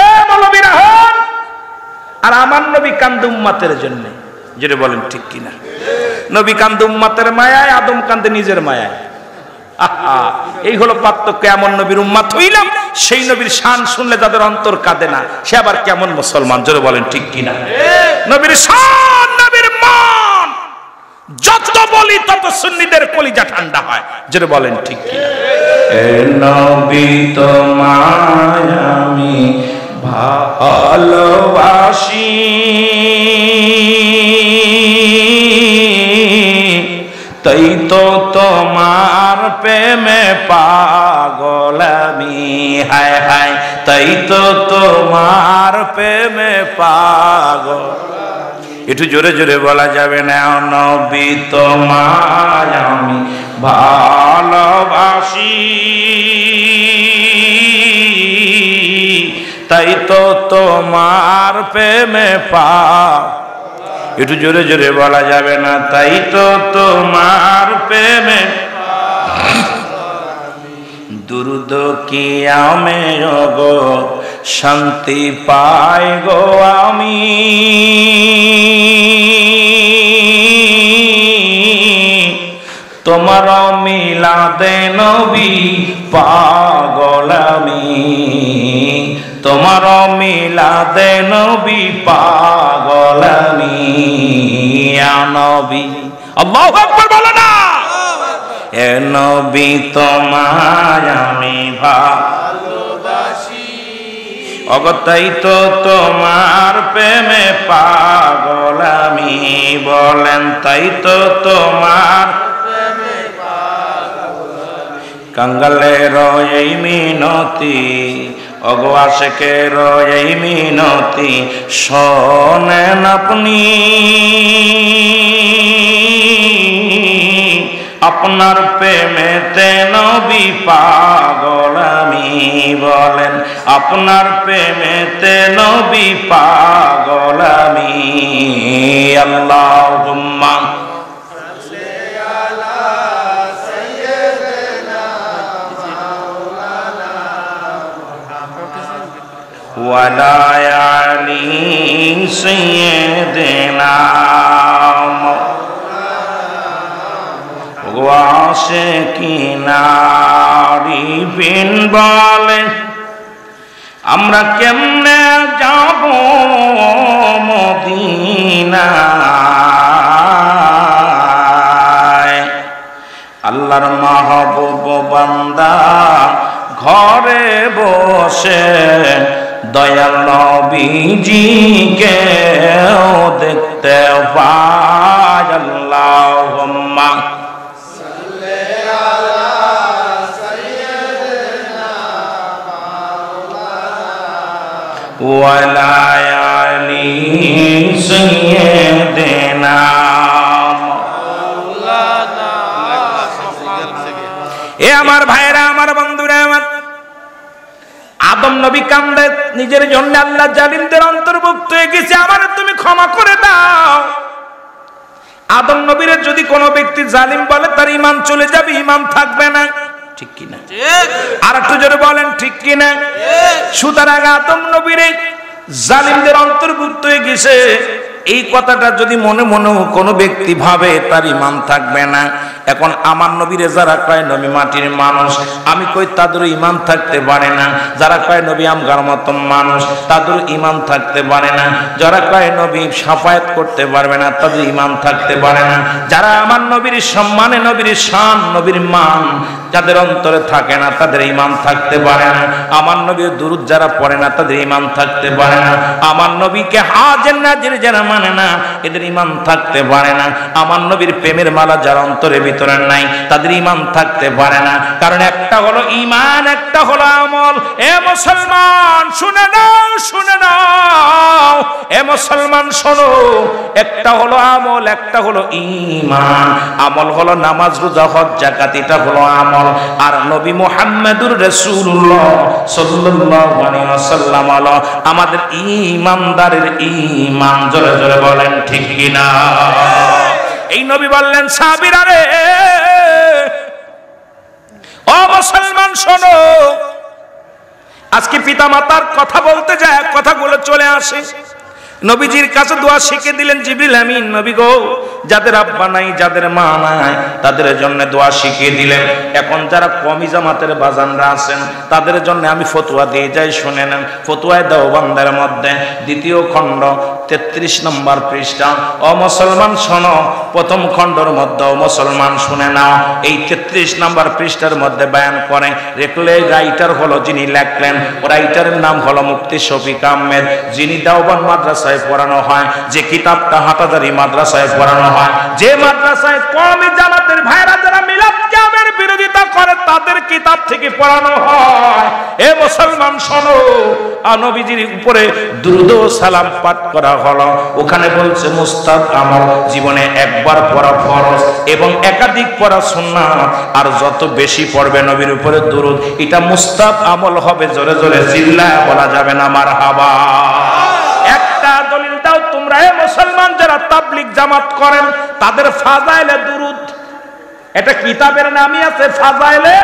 এ মৌলবীরা হন, আর আমার নবী কান্দে উম্মতের জন্য, যেটা বলেন ঠিক কিনা? নবী কান্দে উম্মতের মায়ায়, আদম কান্দে নিজের মায়ায়। এই হলো পার্থক্য। এমন নবীর উম্মত হইলাম, সেই নবীর শান শুনলে যাদের অন্তর কাঁদে না, সে আবার কেমন মুসলমান? জোরে বলেন ঠিক কিনা? নবীর শান, নবীর মান যত বলি তত সুন্নিদের কলিজা ঠান্ডা হয়। যেটা বলেন ঠিক কিনা? এ নবী তোমায় আমি ভালোবাসি, তাই তো তোমার প্রেমে পাগল আমি, হায় হায়, তাই তো তোমার প্রেমে পাগল। একটু জোরে জোরে বলা যাবে না? নবী তোমায় আমি ভালোবাসি, তাই তো তোমার প্রেমে পাগল। একটু জোরে জোরে বলা যাবে না? তাই তো তোমার প্রেমে দুরুদ কিয়ামে গো শান্তি পাই গো আমি, তোমার মিলাদে নবী পাগল আমি, তোমার মিলাদে নবী পাগল আমি। নবী আল্লাহু আকবার বলো না? এ নবী তোমায় আমি ভালোবাসি, অগতাই তো তোমার প্রেমে পাগল আমি। বলেন তাই তো তোমার প্রেমে পাগল আমি। কাঙ্গালের এই মিনতি, অগো আশিকের এই মিনতি শোনেন আপনি, আপনার প্রেমেতে নবী পাগল আমি। বলেন আপনার প্রেমেতে নবী পাগল আমি। আল্লাহুম্মা সাল্লি আলা সাইয়্যিদিনা মাওলানা মুহাম্মদ ওয়া আলা আলি সাইয়্যিদিনা আশিকিনারি বিন বলে আমরা কেমনে যাব মদিনায়, আল্লাহর মাহবুব বান্দা ঘরে বসে দয়াল নবীজিকে দেখতে পায়। আল্লাহুম্মা সাল্লি আলা সাইয়্যিদিনা মাওলানা ওয়া আলা আলি সাইয়্যিদিনা মাওলানা। এ আমার ভাইরা, আমার বন্ধুরা, আমার আদম নবী কান্দে নিজের জন্য, আল্লাহ জালিমদের অন্তর্ভুক্ত হয়ে গেছে, আমার তুমি ক্ষমা করে দাও। আদম নবীর যদি কোনো ব্যক্তি জালিম বলে তার ঈমান চলে যাবে, ঈমান থাকবে না, ঠিক কি না? আর একটু জোরে বলেন ঠিক কি না? সুতরাং আদম নবীর জালিমদের অন্তর্ভুক্ত হয়ে গেছে, এই কথাটা যদি মনে মনে কোনো ব্যক্তি ভাবে তার ঈমান থাকবে না। এখন আমার নবীরে যারা কয় নবী মাটির মানুষ, আমি কই তাদের ঈমান থাকতে পারে না। যারা কয় নবী আমগার মতন মানুষ, তাদের ঈমান থাকতে পারে না। যারা কয় নবী শাফায়াত করতে পারবে না, তাদের ঈমান থাকতে পারে না। যারা আমার নবীর সম্মানে, নবীর শান, নবীর মান যাদের অন্তরে থাকে না, তাদের ঈমান থাকতে পারে না। আমার নবীর দুরূদ যারা পড়ে না, তাদের ঈমান থাকতে পারে না। আমার নবীকে হাজির নাজির যারা মানে না, এদের ঈমান থাকতে পারে না। আমার নবীর প্রেমের মালা যারা অন্তরে ভিতরে নাই, তাদের ঈমান থাকতে পারে না। কারণ একটা হলো ঈমান, একটা হলো আমল। এ মুসলমান শুনে নাও, শুনে নাও, এ মুসলমান শোনো, একটা হলো আমল, একটা হলো ঈমান। আমল হলো নামাজ, রোজা, হজ, যাকাত, এটা হলো আমল। আর নবী মুহাম্মদুর রাসূলুল্লাহ সাল্লাল্লাহু আলাইহি ওয়াসাল্লাম হলো আমাদের ঈমানদারের ঈমান। জোরে জোরে বলেন ঠিক কি না? এই নবী বললেন, সাহাবীরা রে, ও মুসলমান শোনো, আজকে পিতা মাতার কথা বলতে যায় কথাগুলো চলে আসে। নবীজির কাছে দোয়া শিখে দিলেন জিবরিল আমিন, নবী গো, যাদের আব্বা নাই, যাদের মা নাই, তাদের জন্য দোয়া শিখিয়ে দিলেন। এখন যারা কমি জামাতের বাজানরা আছেন, তাদের জন্য আমি ফতোয়া দিয়ে যাই, শুনে নেন। ফতোয়ায়ে দেওবন্দের মধ্যে 2য় খণ্ড 33 নম্বর পৃষ্ঠা। ও মুসলমান শোনো, প্রথম খণ্ডের মধ্যে ও মুসলমান শুনে নাও, এই 33 নম্বর পৃষ্ঠার মধ্যে বয়ান করে রেখলে রাইটার হলো যিনি লেখলেন, রাইটারের নাম হলো মুফতি শফিক আহমেদ, যিনি দেওবন্দ মাদ্রাসায় পড়ানো হয়, যে কিতাবটা হাটাজারি মাদ্রাসায় পড়ানো হয়, যে মাদ্রাসায় কওমি জামাতের ভাইরা যারা মিলাদ কিয়ামের বিরোধিতা করে তাদের কিতাব থেকে পড়ানো হয়। এ মুসলমান শোনো, নবীজির উপরে দুরূদ ও সালাম পাঠ করা হলো। ওখানে বলছে মুস্তাহাব আমল, জীবনে একবার পড়া ফরজ এবং একাধিক পড়া সুন্নাত, আর যত বেশি পড়বে নবীর উপরে দুরূদ এটা মুস্তাহাব আমল হবে। জোরে জোরে চিল্লায় বলা যাবে না মারহাবা। একটা দলিল দাও তোমরা এ মুসলমান যারা তাবলীগ জামাত করেন তাদের ফাজাইলে দুরূদ, এটা কিতাবের নামই আছে ফাজাইলে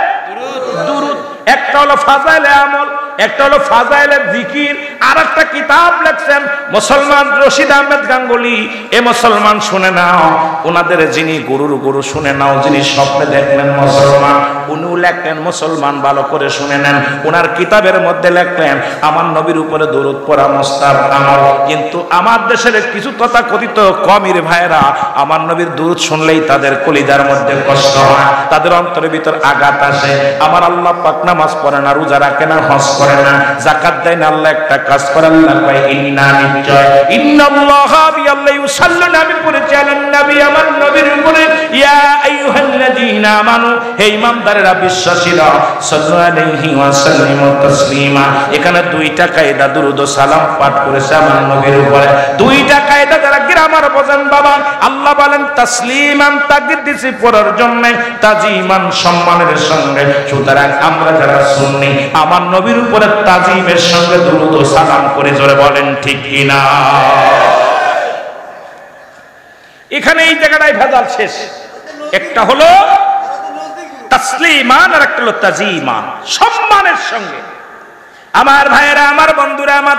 দুরূদ। একটা হলো ফাজাইলে আমল, একটা হলো ফাজাইলে জিকির, আর একটা কিতাব লেখছেন মুসলমান রশিদ আহমেদ গাঙ্গুলি। এ মুসলমান শুনে নাও, ওনাদের যিনি গুরুর গুরু শুনে নাও, যিনি স্বপ্নে দেখলেন মুসলমান, উনিও লেখলেন মুসলমান ভালো করে শুনে নেন, ওনার কিতাবের মধ্যে লেখলেন আমার নবীর উপরে দরুদ পড়া মুস্তাহাব আমল। কিন্তু আমার দেশের কিছু তথাকথিত কওমির ভাইরা আমার নবীর দরুদ শুনলেই তাদের কলিজার মধ্যে কষ্ট হয়, তাদের অন্তরের ভিতর আঘাত আসে। আমার আল্লাহ পাক নামাজ পড়ে না, রোজা রাখে না, হজ করে না, যাকাত দেয় না, আল্লাহ একটা কাজ করে, আল্লাহ কয় ইন্না নিশ্চয় ইন্নাল্লাহা বিআল্লাহ ইউসাল্লুনা, আমি পড়েছি আলান নবী আমার নবীর উপরে, ইয়া আইয়ুহাল্লাযীনা আমানু, হে ঈমানদারেরা বিশ্বাসীরা, সাল্লু আলাইহি ওয়া সাল্লিমু তাসলিমা। এখানে দুইটা কায়দা দুরূদ ও সালাম পাঠ করেছে আমার নবীর উপরে, দুইটা কায়দা যারা গ্রামার বোঝেন বাবা। আল্লাহ বলেন তাসলিমান, তাকবীর দিছি পড়ার জন্য, তাজিমান সম্মানের সঙ্গে। সুতরাং আমরা যারা সুন্নি আমার নবীর উপরে তাজিমের সঙ্গে দুরূদ ও সালাম করে, জোরে বলেন ঠিক কিনা। এখানে এই জায়গাটাই ভেজাল শেষ। একটা হলো তাসলিমান আর একটা হলো তাজিমান, সম্মানের সঙ্গে। আমার ভাইয়েরা, আমার বন্ধুরা, আমার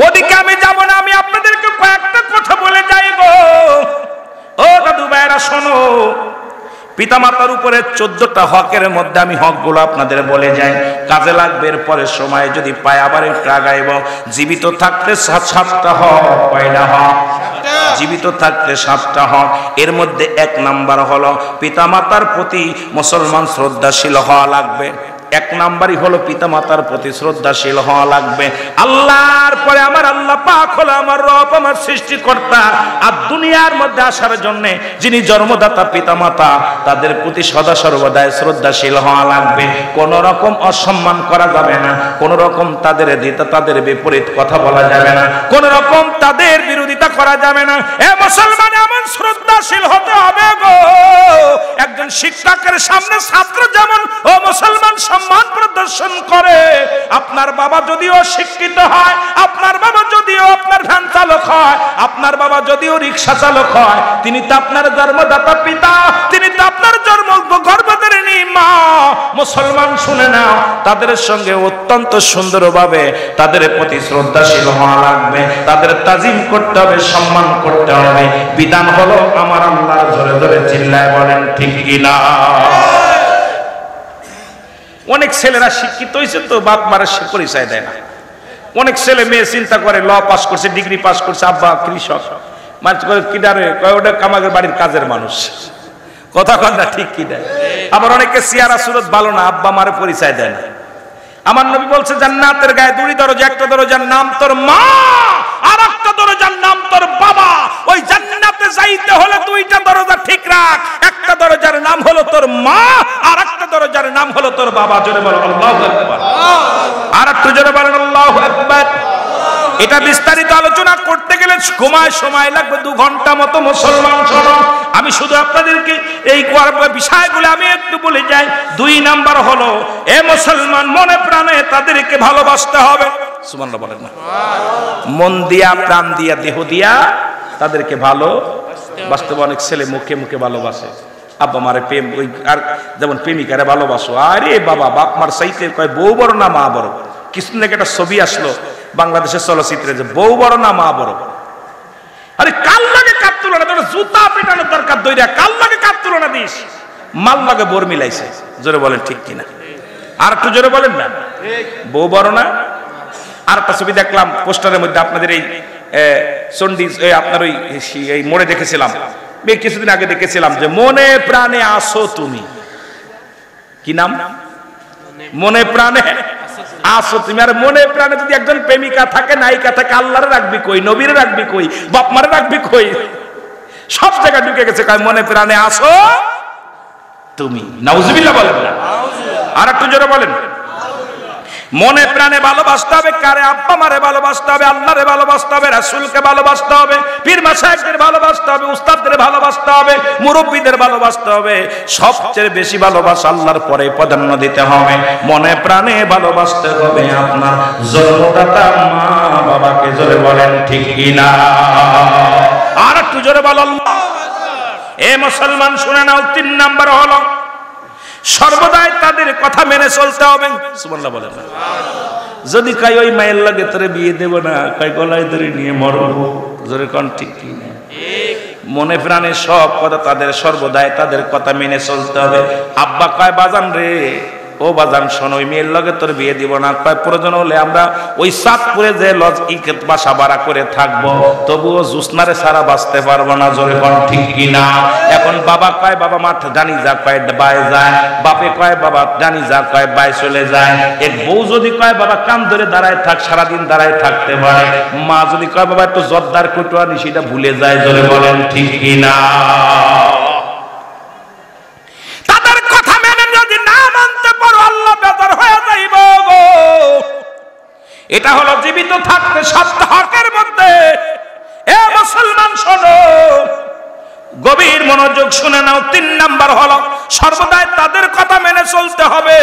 ওদিকে আমি যাব না, আমি আপনাদেরকে কয়েকটা কথা বলে যাইব। ও দাদু ভাইয়েরা শোনো, পিতামাতার উপরে 14টা হকের মধ্যে আমি হকগুলো আপনাদের বলে যাই, কাজে লাগবে। এর পরের সময় যদি পায় আবার একটু আগাইব। জীবিত থাকতে 7টা হক, কয়টা হক? জীবিত থাকতে 7টা হক। এর মধ্যে 1 নাম্বার হলো পিতামাতার প্রতি মুসলমান শ্রদ্ধাশীল হওয়া লাগবে। 1 নাম্বারই হলো পিতামাতার প্রতি শ্রদ্ধাশীল হওয়া লাগবে। আল্লাহর পরে আমার আল্লাহ পাক হলো আমার রব, আমার সৃষ্টিকর্তা। আর দুনিয়ার মধ্যে আসার জন্য যিনি জন্মদাতা পিতামাতা, তাদের প্রতি সদা সর্বদাই শ্রদ্ধাশীল হওয়া লাগবে। কোন রকম অসম্মান করা যাবে না, কোন রকম তাদের বিপরীত কথা বলা যাবে না, কোন রকম তাদের বিরোধিতা করা যাবে না। এ মুসলমান এমন শ্রদ্ধাশীল হতে হবে গো, একজন শিক্ষকের সামনে ছাত্র যেমন ও মুসলমান সম্মান প্রদর্শন করে। আপনার বাবা যদিও শিক্ষিত হয়, আপনার বাবা যদিও আপনার ভ্যান চালক হয়, আপনার বাবা যদিও রিক্সা চালক হয়, তিনি তো আপনার জন্মদাতা পিতা, তিনি তো আপনার গর্ভধারিণী মা। মুসলমান শুনে নাও, তাদের সঙ্গে অত্যন্ত সুন্দরভাবে তাদের প্রতি শ্রদ্ধাশীল হওয়া লাগবে, তাদের তাজিম করতে হবে, সম্মান করতে হবে। বিধান হলো আমার আল্লাহর। ধরে ধরে চিল্লায় বলেন ঠিক কিনা। অনেক ছেলেরা শিক্ষিত হয়েছে তো বাপ মারা সে পরিচয় দেয় না। অনেক ছেলে মেয়ে চিন্তা করে ল পাস করছে, ডিগ্রি পাস করছে, আব্বা কৃষক, মানুষ করে কিনারে ওটা কামাগের বাড়ির কাজের মানুষ। কথা কন না ঠিক কি দেয়। আবার অনেকে চেহারা সুরত ভালো না, আব্বা মারে পরিচয় দেয় না। আমার নবী বলছে জান্নাতের গায়ে 2 দরজা, একটা দরজার নাম তোর মা, আর একটা দরজার নাম তোর বাবা। ওই জান্নাতে যাইতে হলে 2টা দরজা ঠিক রাখ, একটা দরজার নাম হলো তোর মা, আর একটা দরজার নাম হলো তোর বাবা। জোরে বলো আল্লাহু আকবার। আর একটু জোরে বলেন আল্লাহু আকবার। এটা বিস্তারিত আলোচনা করতে গেলে সময় লাগবে 2 ঘন্টা মতো। মুসলমান শোনো, আমি শুধু আপনাদেরকে এই বিষয়গুলো আমি একটু বলে যাই। 2 নাম্বার হলো এ মুসলমান মনে প্রাণে তাদেরকে ভালোবাসতে হবে। সুবহানাল্লাহ বলেন না? মন দিয়া, প্রাণ দিয়া, দেহ দিয়া তাদেরকে ভালোবাসতে হবে। অনেক ছেলে মুখে মুখে ভালোবাসে, আব্বা মারে প্রেম, ওই আর যেমন প্রেমিকারে ভালোবাসো। আরে বাবা, বাপ মার চাইতে কয় বউ বড় না মা বড়। কিছুদিন আগে একটা ছবি আসলো বাংলাদেশের চলচ্চিত্রে, যে বউ বড় না মা বড়। আরে কাল লাগে কার তুলনা, তোর জুতা পেটানোর দরকার দইরা, কাল লাগে কার তুলনা দিস, মাল লাগে বোর মিলাইছে। জোরে বলেন ঠিক কিনা। আর একটু জোরে বলেন না। বউ বড় না। আর একটা ছবি দেখলাম পোস্টারের মধ্যে, আপনাদের এই চন্ডী আপনার ওই মোড়ে দেখেছিলাম, কিছুদিন আগে দেখেছিলাম যে মনে প্রাণে আসো তুমি, কি নাম, মনে প্রাণে আসো তুমি। আর মনে প্রাণে যদি একজন প্রেমিকা থাকে, নায়িকা থাকে, আল্লাহরে রাখবি কই, নবীরে রাখবি কই, বাপ মারে রাখবি কই, সব জায়গায় ঢুকে গেছে। কয় মনে প্রাণে আসো তুমি। নাউজুবিল্লাহ বলেন না, আর একটু জোরে বলেন। মনে প্রাণে ভালোবাসতে হবে কারে? আব্বা মারে ভালোবাসতে হবে, আল্লাহরে ভালোবাসতে হবে, রাসূলকে ভালোবাসতে হবে, পীর মাশায়েখদের ভালোবাসতে হবে, উস্তাদদের ভালোবাসতে হবে, মুরব্বীদের ভালোবাসতে হবে। সবচেয়ে বেশি ভালোবাসা আল্লাহর পরে প্রাধান্য দিতে হবে। মনে প্রাণে ভালোবাসতে হবে আপনার জন্মদাতা মা বাবাকে। জোরে বলেন ঠিক কিনা? আর একটু জোরে বলেন। এ মুসলমান শুনে নাও, 3 নাম্বার হলো সর্বদাই তাদের কথা মেনে চলতে হবে। সুবহানাল্লাহ বলেন না। যদি কয় ওই মায়ের লাগে তোরে বিয়ে দেব না, কয় গলায় ধরে নিয়ে মরব, জোরে কোন ঠিক কি না? মনে প্রাণে সব কথা তাদের সর্বদাই তাদের কথা মেনে চলতে হবে। আব্বা কয় বাজান রে, ও বাজান শোন, ওই মেয়ের লগে তোর বিয়ে দিব না। কয় প্রয়োজন হলে আমরা ওই চাঁদপুরে যে লজ বাসা ভাড়া করে থাকবো, তবুও জুসনারে সারা বাঁচতে পারবো না। জোরে কোন ঠিক কিনা? এখন বাবা কয় বাবা মাঠ জানি যা, কয় বাই যায়। বাপে কয় বাবা জানি যা, কয় বাই চলে যায়। এক বউ যদি কয় বাবা কান ধরে দাঁড়ায় থাক, সারাদিন দাঁড়ায় থাকতে পারে। মা যদি কয় বাবা একটু জর্দার কুটুয়ানি, সেটা ভুলে যায়। জোরে বলেন ঠিক কিনা? এটা হলো জীবিত থাকতে সাতটা হকের মধ্যে। এ মুসলমান শোনো, গভীর মনোযোগ শুনে নাও। 3 নাম্বার হলো সর্বদাই তাদের কথা মেনে চলতে হবে।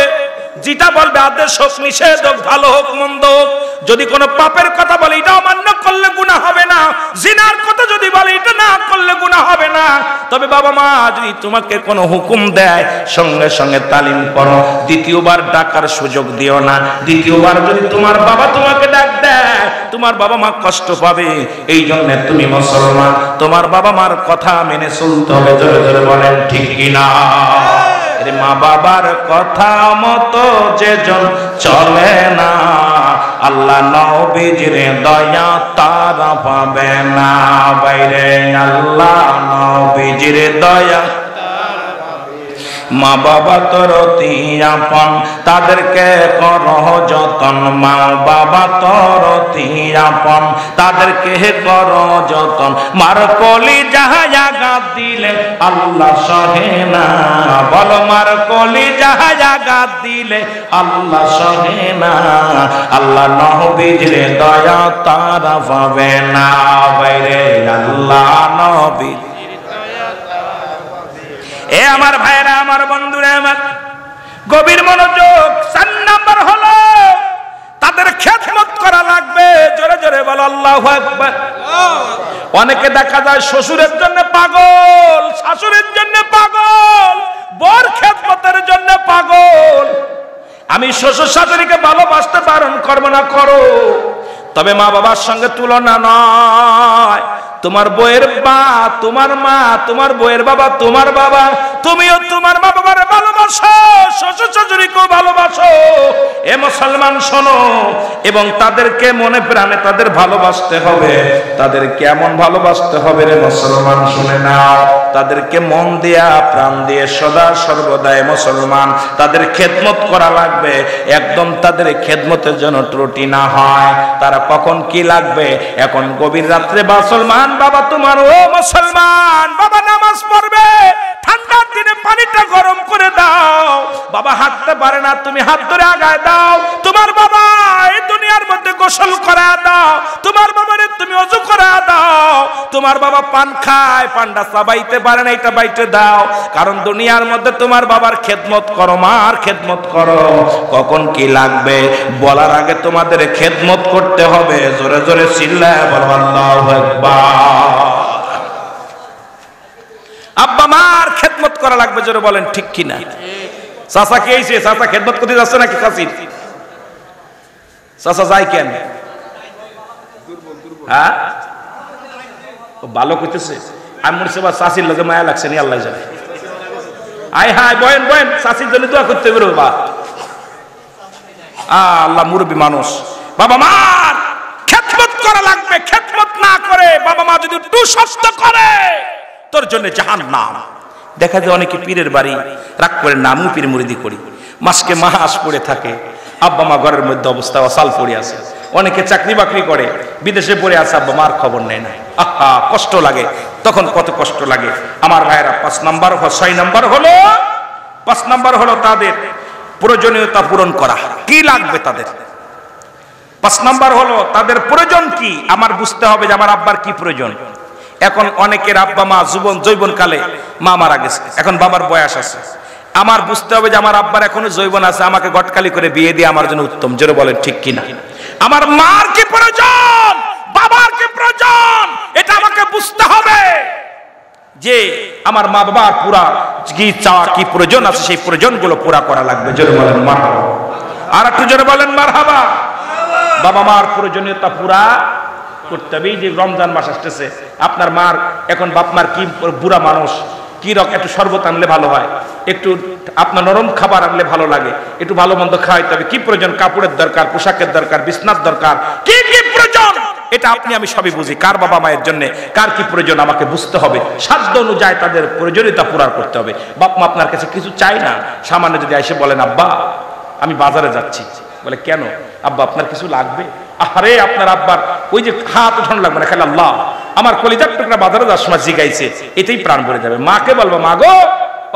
যেটা বলবে আদেশ হোক, নিষেধ হোক, ভালো হোক, মন্দ হোক। যদি কোনো পাপের কথা বলে এটা অমান্য করলে গুনাহ হবে না। জিনার কথা যদি বলে এটা না করলে গুনাহ হবে না। তবে বাবা মা যদি তোমাকে কোনো হুকুম দেয়, সঙ্গে সঙ্গে তালিম করো। দ্বিতীয়বার ডাকার সুযোগ দিও না। দ্বিতীয়বার যদি তোমার বাবা তোমাকে ডাক দেয়, তোমার বাবা মা কষ্ট পাবে। এই জন্য তুমি মুসলমান, তোমার বাবা মার কথা মেনে চলতে হবে। জোরে জোরে বলেন ঠিক কিনা? মা বাবার কথা মতো যেজন চলে না, আল্লাহ নবীজির দয়া তারা পাবে না। বাইরে আল্লাহ নবীজির দয়া, মা বাবা তোর অতি আপন, তাদেরকে করো যতন। মা বাবা তোর অতি আপন, তাদেরকে করো যতন। মার কলি জাহায়া দিলে আল্লাহ সহে না। বলো মার কলি জাহায়া দিলে আল্লাহ সহে না। আল্লাহ নবীজির দয়া তারা পাবে না। বাইরে আল্লাহ নবী। এ আমার ভাইরা, আমার বন্ধুরা, আমার গভীর মনোযোগ। 4 নাম্বার হলো তাদের খেদমত করা লাগবে। জোরে জোরে বলো আল্লাহু আকবার। অনেকে দেখা যায় শ্বশুরের জন্য পাগল, শাশুড়ির জন্য পাগল, বর খেদমতের জন্য পাগল। আমি শ্বশুর শাশুড়িকে ভালোবাসতে বারণ করব না, করো, তবে মা বাবার সঙ্গে তুলনা নয়। তোমার বউয়ের মা তোমার মা, তোমার বউয়ের বাবা তোমার বাবা। তুমিও তোমার মা বাবার ভালোবাসো, শ্বশুর শাশুড়িকেও ভালোবাসো। এ মুসলমান শোনো, এবং তাদেরকে মনে প্রাণে তাদের ভালোবাসতে হবে। তাদের কেমন ভালোবাসতে হবে রে মুসলমান, শুনে নাও। তাদেরকে মন দিয়া প্রাণ দিয়ে সদা সর্বদাই মুসলমান তাদের খেদমত করা লাগবে। একদম তাদের খেদমতের জন্য ত্রুটি না হয়। তারা কখন কি লাগবে, এখন গভীর রাত্রে মুসলমান বাবা তোমার, ও মুসলমান বাবা নামাজ পড়বে, ঠান্ডার দিনে পানিটা গরম করে দাও। বাবা হাঁটতে পারে না, তুমি হাত ধরে আগায় দাও। তোমার বাবা এই দুনিয়ার মধ্যে গোসল করা দাও। তোমার বাবারে তুমি ওযু করা দাও। তোমার বাবা পান খায়, পানটা চাবাইতে পারে না, এটা বাইতে দাও। কারণ দুনিয়ার মধ্যে তোমার বাবার খেদমত করো, মার খেদমত করো। কখন কি লাগবে বলার আগে তোমাদের খেদমত করতে হবে। জোরে জোরে চিল্লায় বলো আল্লাহু আকবার। আব্বা মার খেদমত করা লাগবে। জোরে বলেন ঠিক কিনা? চাচা কে এসে, চাচা খেদমত করতে যাচ্ছে নাকি? চাচি চাচা যাই কেন? হ্যাঁ, ভালো করতেছে। আমি মনে হচ্ছে চাষির লোকে মায়া লাগছে নি, আল্লাহ জানে। আয় হায়, বয়েন বয়েন, চাষির জন্য দোয়া করতে হবে বাবা। আল্লাহ মুরব্বী মানুষ, বাবা মার খেদমত করা লাগবে। খেদমত না করে, বাবা মা যদি একটু শব্দ করে, তোর জন্য জাহান্নাম। দেখা যায় অনেকে পীরের বাড়ি রাগ করে না, আমি পীর মুরিদি করি, মাসকে মাস পড়ে থাকে, আব্বা মা ঘরের মধ্যে অবস্থা অসাল পড়ে আছে। অনেকে চাকরি বাকরি করে, বিদেশে পড়ে আছে, আব্বা মার খবর নেয় না। আহা, কষ্ট লাগে, তখন কত কষ্ট লাগে আমার ভাইয়েরা। 5 নাম্বার 6 নাম্বার হলো 5 নাম্বার হলো তাদের প্রয়োজনীয়তা পূরণ করা। কি লাগবে তাদের? 5 নাম্বার হলো তাদের প্রয়োজন কি, আমার বুঝতে হবে যে আমার আব্বার কি প্রয়োজন। এখন অনেকের আব্বা মা যৌবনকালে মা মারা গেছে, এখন বাবার বয়স আছে, আমার বুঝতে হবে যে আমার আব্বার এখনো যৌবন আছে, আমাকে গটকালি করে বিয়ে দিয়ে আমার জন্য উত্তম। জোরে বলেন ঠিক কিনা? আমার মার কি প্রয়োজন, বাবার কি প্রয়োজন, এটা আমাকে বুঝতে হবে যে আমার মা বাবার পুরা কি চাওয়া, কি প্রয়োজন আছে, সেই প্রয়োজনগুলো পুরা করা লাগবে। জোরে বলেন মারহাবা। আর একটু জোরে বলেন মারহাবা। বাবা মার প্রয়োজনীয়তা পুরা করতে হবে। এই যে রমজান মাস আসতেছে, আপনার মার এখন বাপ মার কি বুড়া মানুষ, কি রকম একটু শরবত আনলে ভালো হয়, একটু আপনার নরম খাবার আনলে ভালো লাগে, একটু ভালো মন্দ খাওয়াইতে হবে। কি প্রয়োজন, কাপড়ের দরকার, পোশাকের দরকার, বিছনার দরকার, কি কি প্রয়োজন, এটা আপনি আমি সবই বুঝি। কার বাবা মায়ের জন্য কার কি প্রয়োজন আমাকে বুঝতে হবে, সাধ্য অনুযায়ী তাদের প্রয়োজনীয়তা পূরণ করতে হবে। বাপ মা আপনার কাছে কিছু চাই না, সামান্য যদি এসে বলেন আব্বা আমি বাজারে যাচ্ছি, বলে কেন আব্বা আপনার কিছু লাগবে? আরে আপনার আব্বার ওই যে হাত উঠানো লাগবে না, খালি আল্লাহ আমার কলিজার টুকরা বাজারে যাওয়ার সময় জিগাইছে, এতেই প্রাণ ভরে যাবে। মাকে বলবো মা গো,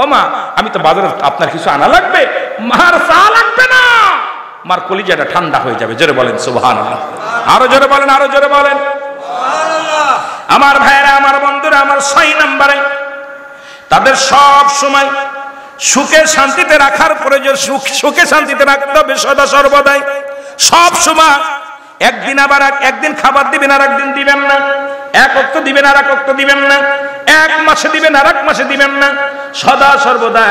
ও মা আমি তো বাজারে, আপনার কিছু আনা লাগবে? মার চা লাগবে না, মার কলিজাটা ঠান্ডা হয়ে যাবে। জোরে বলেন সুবহানাল্লাহ। আরো জোরে বলেন, আরো জোরে বলেন সুবহানাল্লাহ। আমার ভাইরা, আমার বন্ধুরা, আমার 6 নম্বরে তাদের সব সময় সুখে শান্তিতে রাখার প্রয়োজন। সুখে শান্তিতে রাখতে হবে সদা সর্বদাই, সব সময়। একদিন আবার একদিন খাবার দিবেন আর একদিন দিবেন না, এক অক্ত দিবেন আর এক অক্ত দিবেন না, এক মাসে দিবেন আর এক মাসে দিবেন না, সদা সর্বদা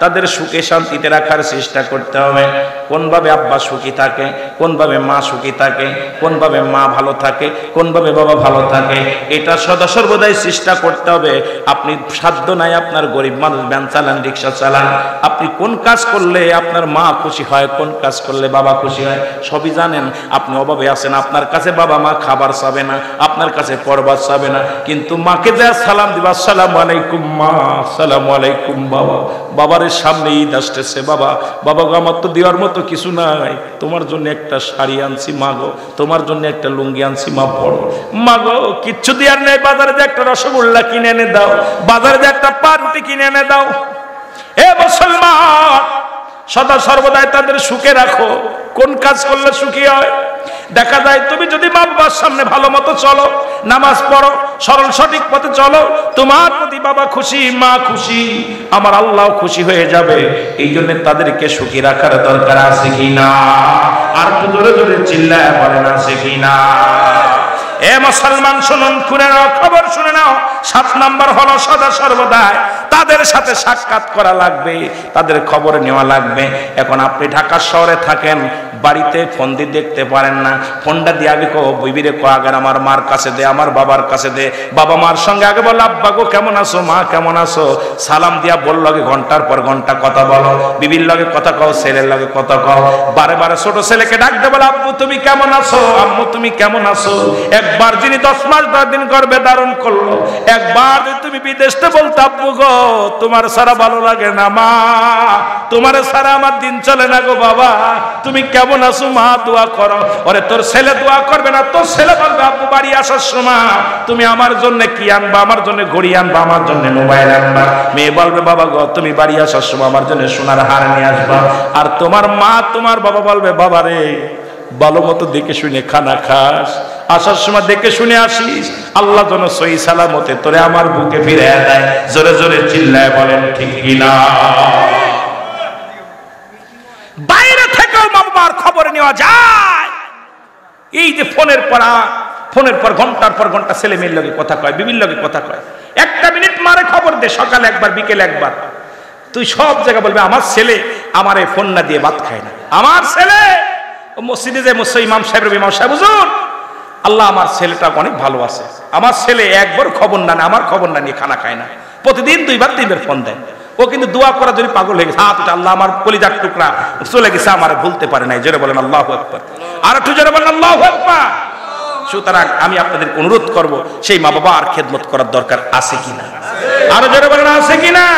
তাদের সুখে শান্তিতে রাখার চেষ্টা করতে হবে। কোনভাবে আব্বা সুখী থাকে, কোনভাবে মা সুখী থাকে, কোনভাবে মা ভালো থাকে, কোনভাবে বাবা ভালো থাকে, এটা সদা সর্বদাই চেষ্টা করতে হবে। আপনি সাধ্য নাই, আপনার গরিব মানুষ, ভ্যান চালান, রিক্সা চালান, আপনি কোন কাজ করলে আপনার মা খুশি হয়, কোন কাজ করলে বাবা খুশি হয়, সবই জানেন। আপনি অভাবে আছেন, আপনার কাছে বাবা মা খাবার চাবে না, আপনার কাছে পরবাদ চাবে না, কিন্তু মাকে যা সালাম দিবা, আসসালামু আলাইকুম মা, আসসালামু আলাইকুম বাবা, বাবার সামনে ঈদ আসতেছে, বাবা বাবা গো আমার তো দেওয়ার মতো কিছু নাই, তোমার জন্য একটা শাড়ি আনছি মা গো, তোমার জন্য একটা লুঙ্গি আনছি মা, পড়ো মা গো, কিচ্ছু দেওয়ার নেই, বাজারে যে একটা রসগোল্লা কিনে এনে দাও, বাজারে যে একটা পাউরুটি কিনে এনে দাও। এ মুসলমান, সদা সর্বদাই তাদের সুখে রাখো। কোন কাজ করলে সুখী হয়? দেখা যায় তুমি যদি মা বাবার সামনে ভালো মতো চলো, নামাজ পড়ো, সরল সঠিক পথে চলো, তোমার প্রতি বাবা খুশি, মা খুশি, আমার আল্লাহ খুশি হয়ে যাবে। এই জন্য তাদেরকে সুখী রাখার দরকার আছে কিনা? আর একটু জোরে জোরে চিল্লায় বলেন আছে কিনা? এ মুসলমান শুনুন, শুনে নাও, খবর শুনে নাও। 7 নাম্বার হলো সদা সর্বদা তাদের সাথে সাক্ষাৎ করা লাগবে, তাদের খবর নেওয়া লাগবে। এখন আপনি ঢাকা শহরে থাকেন, বাড়িতে ফোন দিয়ে দেখতে পারেন না, ফোনটা দিয়ে আগে কো বিবিরে কো, আগে আমার মার কাছে দে, আমার বাবার কাছে দে, বাবা মার সঙ্গে আগে বল আব্বা গো কেমন আছো, মা কেমন আছো, সালাম দিয়া বলল আগে ঘন্টার পর ঘন্টা কথা বলো, বিবির লগে কথা কও, ছেলের লগে কথা কও, বারে বারে ছোট ছেলেকে ডাক দে, বল আব্বু তুমি কেমন আছো, আম্মু তুমি কেমন আছো। একবার যিনি 10 মাস 10 দিন গর্ভে ধারণ করলো, একবার তুমি বিদেশে বলতে আব্বু গো তোমার সারা ভালো লাগে না, মা তোমার সারা আমার দিন চলে না গো, বাবা তুমি কেমন আছো, মা দোয়া করো। ওরে তোর ছেলে দোয়া করবে না, তোর ছেলে বলবে আব্বু বাড়ি আসার সময় তুমি আমার জন্য কি আনবা, আমার জন্য ঘড়ি আনবা, আমার জন্য মোবাইল আনবা। মেয়ে বলবে বাবা গো তুমি বাড়ি আসার সময় আমার জন্য সোনার হার নিয়ে আসবা। আর তোমার মা তোমার বাবা বলবে বাবা রে ভালো মতো দেখে শুনে খানা খাস, আসার সময় দেখে শুনে আসিস, আল্লাহ যেন সহি সালামতে তোরে আমার বুকে ফিরে দেয়। জোরে জোরে চিল্লায় বলেন ঠিক কিনা? বাইরে থেকেও মা বাবার খবর নেওয়া যায়। এই যে ফোনের পর ঘন্টার পর ঘন্টা ছেলে মেয়ের লগে কথা কয়, বিবির লগে কথা কয়, 1 মিনিট মারে খবর দে, সকালে একবার বিকেলে একবার। তুই সব জায়গায় বলবে আমার ছেলে আমারে ফোন না দিয়ে ভাত খায় না, আমার ছেলে মসজিদে যে ইমাম সাহেব হুজুর আল্লাহ আমার ছেলেটা অনেক ভালো আছে, আমার ছেলে একবার খবর না নেয়, আমার খবর না নিয়ে খানা খায় না, প্রতিদিন 2বার 3বার ফোন দেয়। ও কিন্তু দোয়া করার জন্য পাগল হয়ে গেছে, হাত আল্লাহ আমার কলিজার টুকরা চলে গেছে, আমার ভুলতে পারে নাই। জোরে বলেন আল্লাহু আকবার। আর একটু জোরে বলেন আল্লাহু আকবার। সুতরাং আমি আপনাদের অনুরোধ করব সেই মা বাবার খেদমত করার দরকার আছে কিনা, আরো জোরে বলেন আছে কিনা।